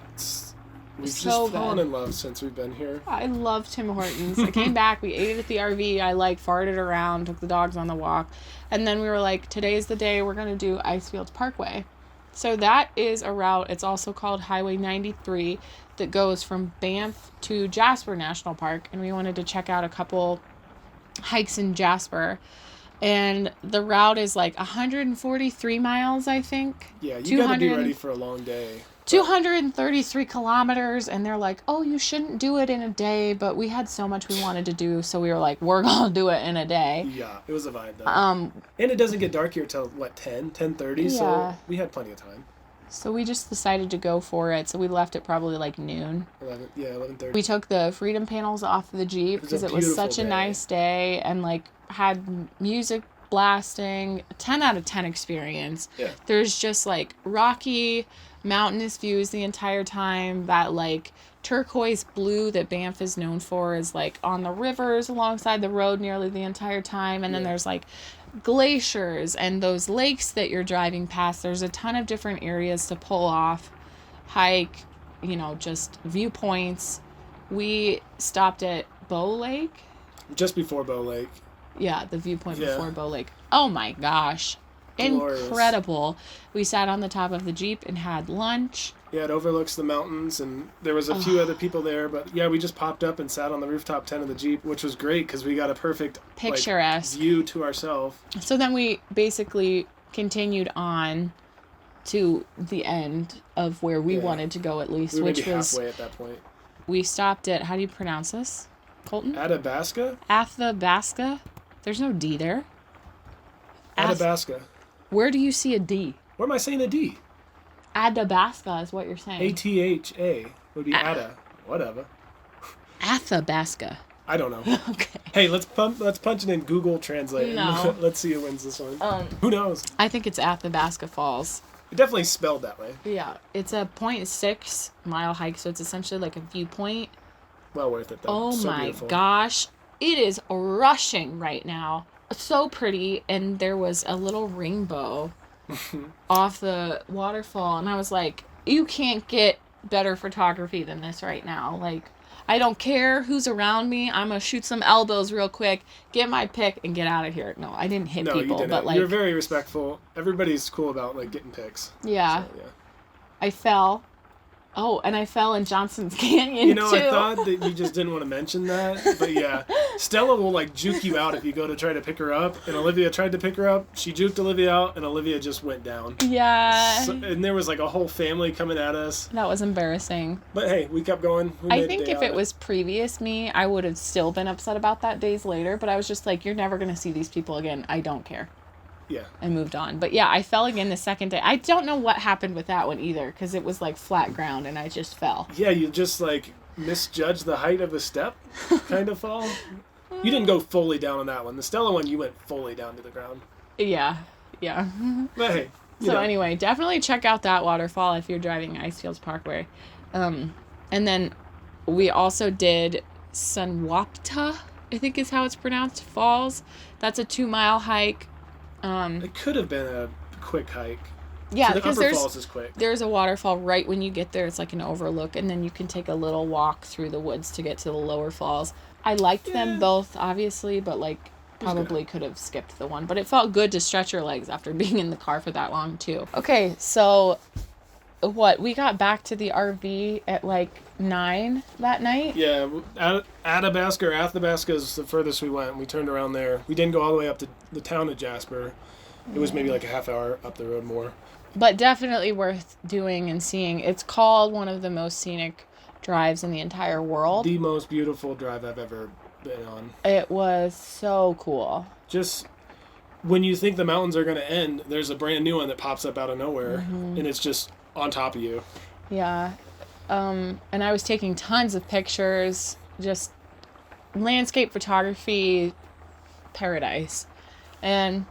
We've So just fallen good. in love since we've been here. I love Tim Hortons. I came back, we ate at the RV, I like farted around, took the dogs on the walk, and then we were like, today's the day we're going to do Icefields Parkway. So that is a route, it's also called Highway 93, that goes from Banff to Jasper National Park, and we wanted to check out a couple hikes in Jasper. And the route is like 143 miles, I think. Yeah, you got to be ready for a long day. 233 kilometers, and they're like, oh, you shouldn't do it in a day, but we had so much we wanted to do, so we were like, we're gonna do it in a day. Yeah, it was a vibe though. And it doesn't get dark here till what, 10:30, Yeah. so we had plenty of time. So we just decided to go for it, so we left at probably like noon. 11:30. We took the freedom panels off the Jeep because it was such a nice day, and like had music blasting. 10 out of 10 experience. Yeah. There's just like rocky mountainous views the entire time. That like turquoise blue that Banff is known for is like on the rivers alongside the road nearly the entire time. And then there's like glaciers and those lakes that you're driving past. There's a ton of different areas to pull off, hike, just viewpoints. We stopped at Bow Lake. Just before Bow Lake. Yeah, the viewpoint before Bow Lake. Oh my gosh. Glorious. Incredible. We sat on the top of the Jeep and had lunch. Yeah, it overlooks the mountains, and there was a few other people there, but yeah, we just popped up and sat on the rooftop tent of the Jeep, which was great because we got a perfect Picturesque view to ourselves. So then we basically continued on to the end of where we wanted to go at least, we were which maybe was halfway at that point. We stopped at, how do you pronounce this? Colton? Athabasca? Athabasca? There's no D there. Athabasca. Where do you see a D? Where am I saying a D? Athabasca is what you're saying. ATHA would be Ada. Whatever. Athabasca. I don't know. Okay. Hey, let's punch it in Google Translate. No. Let's see who wins this one. Who knows? I think it's Athabasca Falls. It definitely spelled that way. Yeah. It's a 0.6 mile hike, so it's essentially like a viewpoint. Well worth it, though. Oh So my beautiful. gosh. It is rushing right now. So pretty, and there was a little rainbow off the waterfall, and I was like, you can't get better photography than this right now. Like, I don't care who's around me. I'm gonna shoot some elbows real quick, get my pic, and get out of here. No, I didn't hit No, people, you didn't. but like, You're very respectful. Everybody's cool about like getting pics. yeah. So, yeah. I fell. Oh, and I fell in Johnson's Canyon, too. I thought that you just didn't want to mention that. But yeah, Stella will like juke you out if you go to try to pick her up. And Olivia tried to pick her up. She juked Olivia out, and Olivia just went down. Yeah. And there was like a whole family coming at us. That was embarrassing. But hey, we kept going. I think if it was previous me, I would have still been upset about that days later. But I was just like, you're never going to see these people again. I don't care. Yeah. And moved on. But yeah, I fell again the second day. I don't know what happened with that one either, because it was like flat ground and I just fell. Yeah, you just like misjudged the height of the step kind of fall. You didn't go fully down on that one. The Stella one, you went fully down to the ground. Yeah. Yeah. But hey. So anyway, definitely check out that waterfall if you're driving Icefields Parkway. And then we also did Sunwapta, I think is how it's pronounced, Falls. That's a 2-mile hike. It could have been a quick hike. Yeah, so the because upper falls is quick. There's a waterfall right when you get there. It's like an overlook, and then you can take a little walk through the woods to get to the lower falls. I liked them both, obviously, but like probably could have skipped the one. But it felt good to stretch your legs after being in the car for that long too. Okay, so we got back to the RV at like 9 that night. Yeah, Athabasca is the furthest we went. We turned around there. We didn't go all the way up to the town of Jasper. It was maybe like a half hour up the road more. But definitely worth doing and seeing. It's called one of the most scenic drives in the entire world. The most beautiful drive I've ever been on. It was so cool. Just when you think the mountains are going to end, there's a brand new one that pops up out of nowhere, and it's just on top of you. Yeah. And I was taking tons of pictures, just landscape photography, paradise. And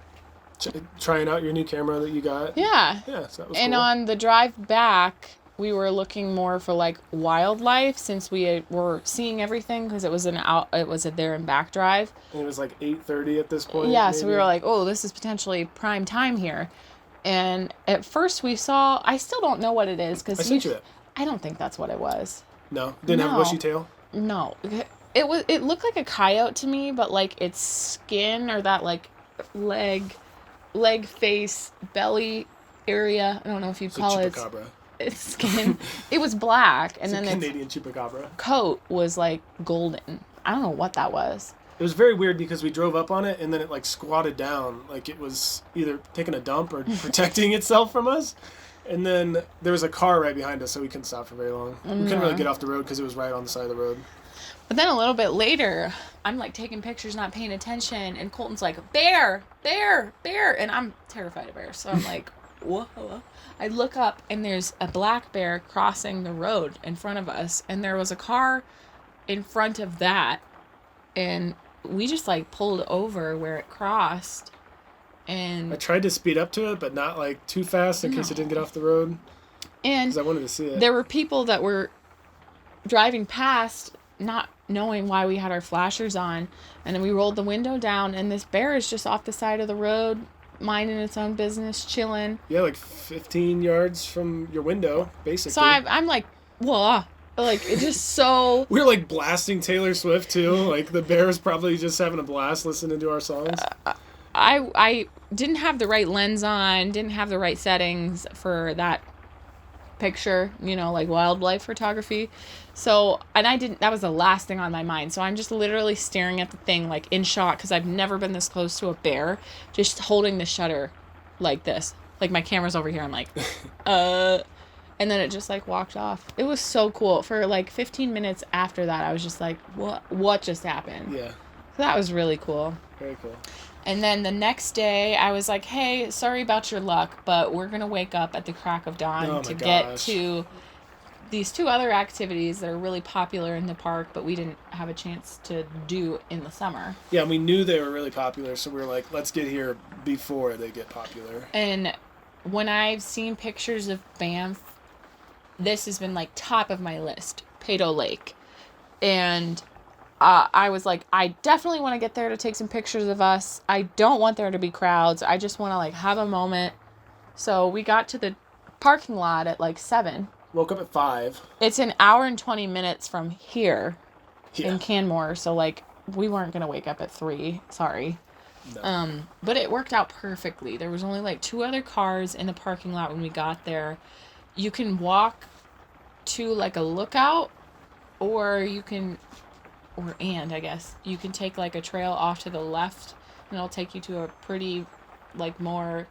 trying out your new camera that you got. Yeah. Yeah, so that was and cool. on the drive back, we were looking more for like wildlife since we were seeing everything because it was a there and back drive. And it was like 8:30 at this point. Yeah, maybe. so we were like, oh, this is potentially prime time here. And at first we saw, I still don't know what it is because I sent you it. I don't think that's what it was. No, didn't have a bushy tail. No, it looked like a coyote to me, but like its skin or that like leg, face, belly area. I don't know if you'd call it. Its skin. It was black, and then Canadian chupacabra. Its coat was like golden. I don't know what that was. It was very weird because we drove up on it and then it like squatted down like it was either taking a dump or protecting itself from us. And then there was a car right behind us, so we couldn't stop for very long. We couldn't really get off the road because it was right on the side of the road. But then a little bit later, I'm like taking pictures, not paying attention, and Colton's like, bear, bear, bear. And I'm terrified of bears. So I'm like, whoa. I look up and there's a black bear crossing the road in front of us. And there was a car in front of that. And we just like pulled over where it crossed. And I tried to speed up to it, but not like too fast in case it didn't get off the road. And because I wanted to see it. There were people that were driving past, not knowing why we had our flashers on. And then we rolled the window down, and this bear is just off the side of the road, minding its own business, chilling. Yeah, like 15 yards from your window, basically. So I'm like, whoa. Like, it's just so... We were, like, blasting Taylor Swift, too. Like, the bear's probably just having a blast listening to our songs. I didn't have the right lens on, didn't have the right settings for that picture, like wildlife photography. So, and that was the last thing on my mind. So I'm just literally staring at the thing, like, in shock, because I've never been this close to a bear, just holding the shutter like this. Like, my camera's over here. I'm like, And then it just, like, walked off. It was so cool. For, like, 15 minutes after that, I was just like, what just happened? Yeah. So that was really cool. Very cool. And then the next day, I was like, hey, sorry about your luck, but we're going to wake up at the crack of dawn to get to these two other activities that are really popular in the park, but we didn't have a chance to do in the summer. Yeah, we knew they were really popular, so we were like, let's get here before they get popular. And when I've seen pictures of Banff, this has been, like, top of my list, Peyto Lake. And I was like, I definitely want to get there to take some pictures of us. I don't want there to be crowds. I just want to, like, have a moment. So we got to the parking lot at, like, 7. Woke up at 5. It's an hour and 20 minutes from here in Canmore. So, like, we weren't going to wake up at 3. Sorry. No. But it worked out perfectly. There was only, like, 2 other cars in the parking lot when we got there. You can walk to, like, a lookout, or you can, I guess, you can take, like, a trail off to the left, and it'll take you to a pretty, like, more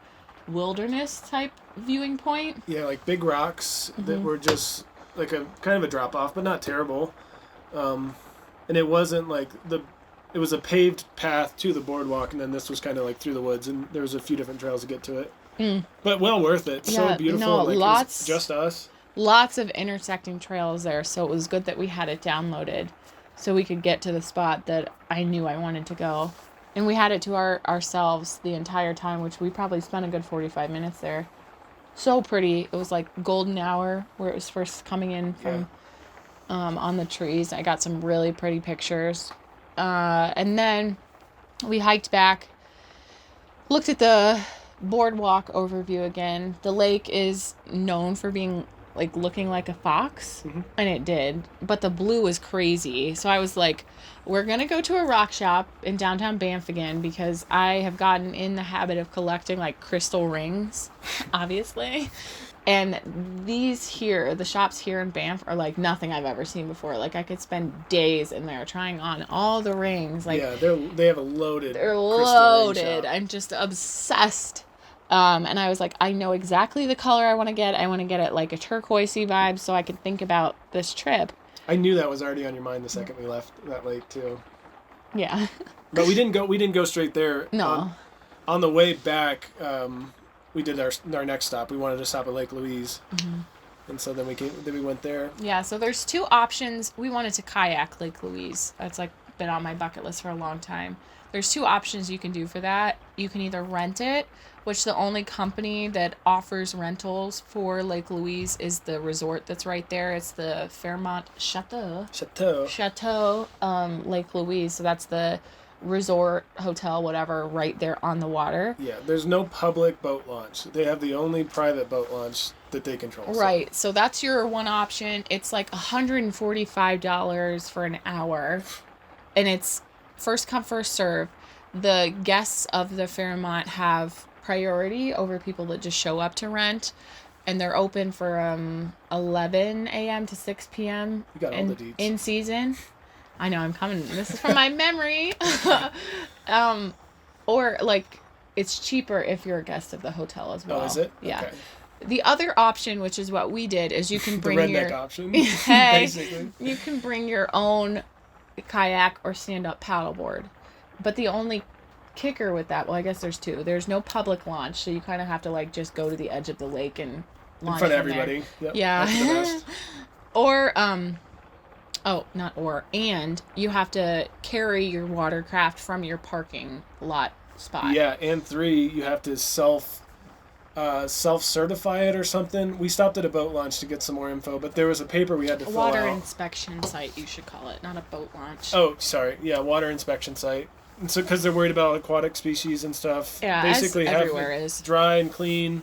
wilderness type viewing point. Yeah, like big rocks that were just, like, a kind of a drop-off, but not terrible. And it wasn't, like, it was a paved path to the boardwalk, and then this was kind of, like, through the woods, and there was a few different trails to get to it. But well worth it. Yeah, so beautiful. No, like, lots, just us. Lots of intersecting trails there, so it was good that we had it downloaded so we could get to the spot that I knew I wanted to go. And we had it to ourselves the entire time, which we probably spent a good 45 minutes there. So pretty. It was like golden hour where it was first coming in from on the trees. I got some really pretty pictures. And then we hiked back, looked at the boardwalk overview again. The lake is known for being, like, looking like a fox, and it did, but the blue was crazy. So I was like, we're gonna go to a rock shop in downtown Banff again, because I have gotten in the habit of collecting, like, crystal rings, obviously. And the shops here in Banff are like nothing I've ever seen before. Like, I could spend days in there trying on all the rings. Like, yeah, they have a loaded. They're loaded. I'm just obsessed. And I was like, I know exactly the color I want to get. I want to get it like a turquoisey vibe, so I could think about this trip. I knew that was already on your mind the second we left that lake too. Yeah. But we didn't go straight there. No. On the way back, we did our next stop. We wanted to stop at Lake Louise, and so then we went there. Yeah. So there's 2 options. We wanted to kayak Lake Louise. That's, like, been on my bucket list for a long time. There's 2 options you can do for that. You can either rent it, which the only company that offers rentals for Lake Louise is the resort that's right there. It's the Fairmont Chateau, Lake Louise. So that's the resort, hotel, whatever, right there on the water. Yeah, there's no public boat launch. They have the only private boat launch that they control. So. Right. So that's your one option. It's like $145 for an hour. And it's first come, first serve. The guests of the Fairmont have priority over people that just show up to rent. And they're open from 11 a.m. to 6 p.m. You got all the deets. In season. I know, I'm coming. This is from my memory. Or, like, it's cheaper if you're a guest of the hotel as well. Oh, is it? Yeah. Okay. The other option, which is what we did, is you can bring the redneck your... option, Hey, basically. you can bring your own kayak or stand-up paddleboard. But the only kicker with that, well, I guess there's two. There's no public launch, so you kind of have to, like, just go to the edge of the lake and launch in front of from everybody. there. Yep, Yeah. that's the best. Or, and you have to carry your watercraft from your parking lot spot. Yeah, and 3, you have to self-certify it or something. We stopped at a boat launch to get some more info, but there was a paper we had to fill out. Water inspection site, you should call it, not a boat launch. Oh, sorry. Yeah, water inspection site. And so, because they're worried about aquatic species and stuff. Yeah, basically as have everywhere it is. dry and clean.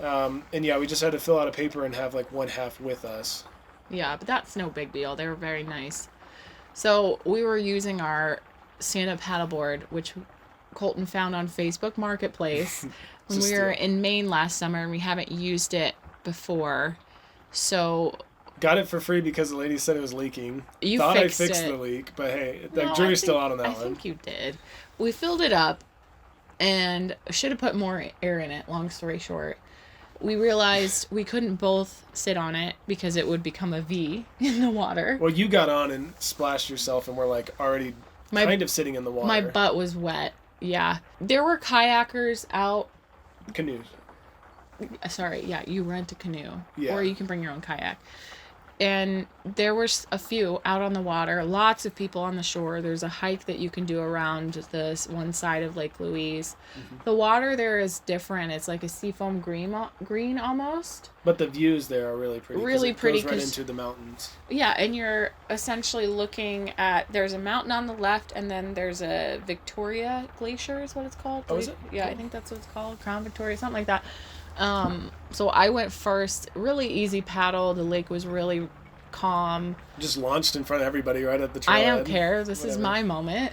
And yeah, we just had to fill out a paper and have like one half with us. Yeah, but that's no big deal. They were very nice. So we were using our stand-up paddleboard, which Colton found on Facebook Marketplace when we were in Maine last summer, and we haven't used it before. So got it for free because the lady said it was leaking. You thought fixed I fixed it. the leak, but hey, the No, jury's still out on that I one. think you did. We filled it up and should have put more air in it, long story short. We realized we couldn't both sit on it because it would become a V in the water. Well, you got on and splashed yourself and were like already kind of sitting in the water. My butt was wet. Yeah. There were kayakers out. Canoes. Sorry, yeah, you rent a canoe. Yeah. Or you can bring your own kayak. And there were a few out on the water, lots of people on the shore. There's a hike that you can do around this one side of Lake Louise. Mm-hmm. The water there is different. It's like a seafoam green almost. But the views there are really pretty. Really pretty. It goes right into the mountains. Yeah, and you're essentially looking at, there's a mountain on the left, and then there's a Victoria Glacier is what it's called. Oh, is it? Yeah, I think that's what it's called. Crown Victoria, something like that. So I went first, really easy paddle. The lake was really calm. Just launched in front of everybody right at the trail. I don't care. This is my moment.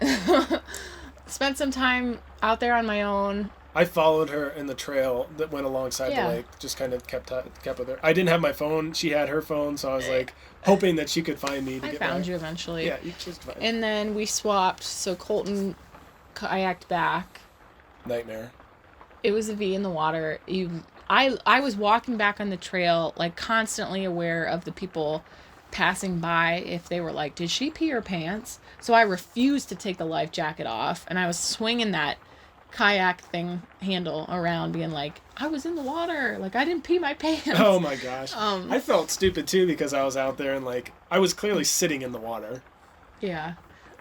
Spent some time out there on my own. I followed her in the trail that went alongside the lake. Just kind of kept with her. I didn't have my phone. She had her phone, so I was like hoping that she could find me. I found you eventually. Yeah, you just found me. And then we swapped. So Colton kayaked back. Nightmare. It was a V in the water. I was walking back on the trail, like constantly aware of the people passing by if they were like, did she pee her pants? So I refused to take the life jacket off, and I was swinging that kayak thing handle around being like, I was in the water, like I didn't pee my pants. Oh my gosh. I felt stupid too because I was out there and like I was clearly sitting in the water. Yeah.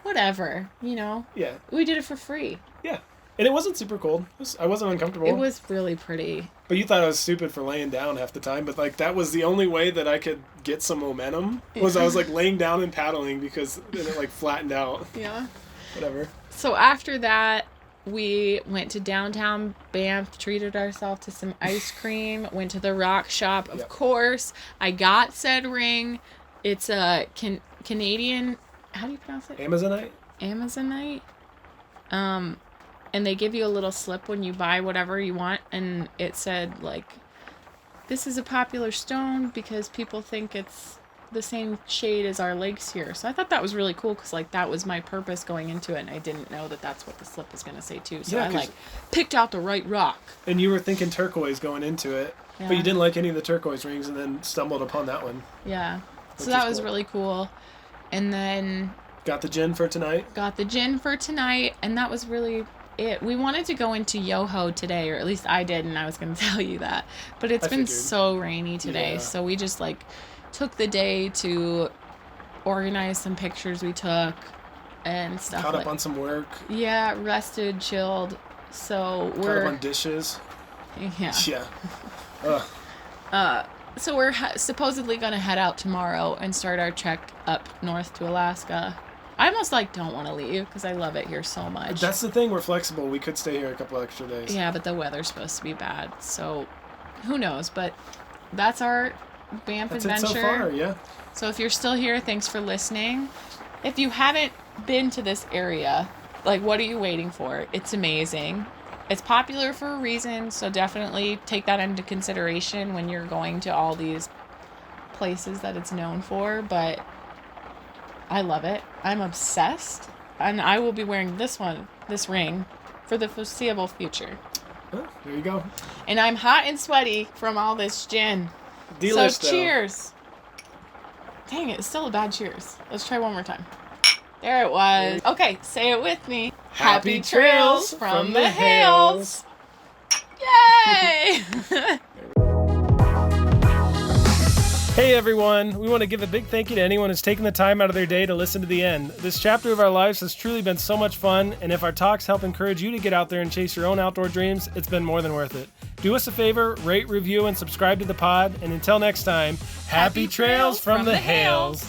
Whatever, you know. Yeah. We did it for free. Yeah. And it wasn't super cold. I wasn't uncomfortable. It was really pretty. But you thought I was stupid for laying down half the time, but like that was the only way that I could get some momentum was I was like laying down and paddling because then it like flattened out. Yeah. Whatever. So after that, we went to downtown Banff, treated ourselves to some ice cream, went to the rock shop, of course. I got said ring. It's a Canadian, how do you pronounce it? Amazonite? Amazonite. And they give you a little slip when you buy whatever you want, and it said, like, this is a popular stone because people think it's the same shade as our lakes here. So I thought that was really cool because, like, that was my purpose going into it, and I didn't know that that's what the slip was going to say, too. So I, like, picked out the right rock. And you were thinking turquoise going into it, but you didn't like any of the turquoise rings and then stumbled upon that one. Yeah. So that was really cool. And then... Got the gin for tonight, and that was really... it. We wanted to go into Yoho today, or at least I did, and I was going to tell you that. But it's been so rainy today, so we just, like, took the day to organize some pictures we took and stuff. Caught up on some work. Yeah, rested, chilled. So we're... Caught up on dishes. Yeah. Yeah. So we're supposedly going to head out tomorrow and start our trek up north to Alaska. I almost, like, don't want to leave because I love it here so much. That's the thing. We're flexible. We could stay here a couple extra days. Yeah, but the weather's supposed to be bad, so who knows? But that's our Banff That's adventure. it so far, yeah. So if you're still here, thanks for listening. If you haven't been to this area, like, what are you waiting for? It's amazing. It's popular for a reason, so definitely take that into consideration when you're going to all these places that it's known for. But I love it. I'm obsessed. And I will be wearing this ring, for the foreseeable future. Oh, there you go. And I'm hot and sweaty from all this gin. Delish, So cheers. Dang it, it's still a bad cheers. Let's try one more time. There it was. Okay, say it with me. Happy trails from the Hales. Yay! Hey everyone, we want to give a big thank you to anyone who's taken the time out of their day to listen to the end. This chapter of our lives has truly been so much fun, and if our talks help encourage you to get out there and chase your own outdoor dreams, it's been more than worth it. Do us a favor, rate, review, and subscribe to the pod, and until next time, happy trails from the Hales.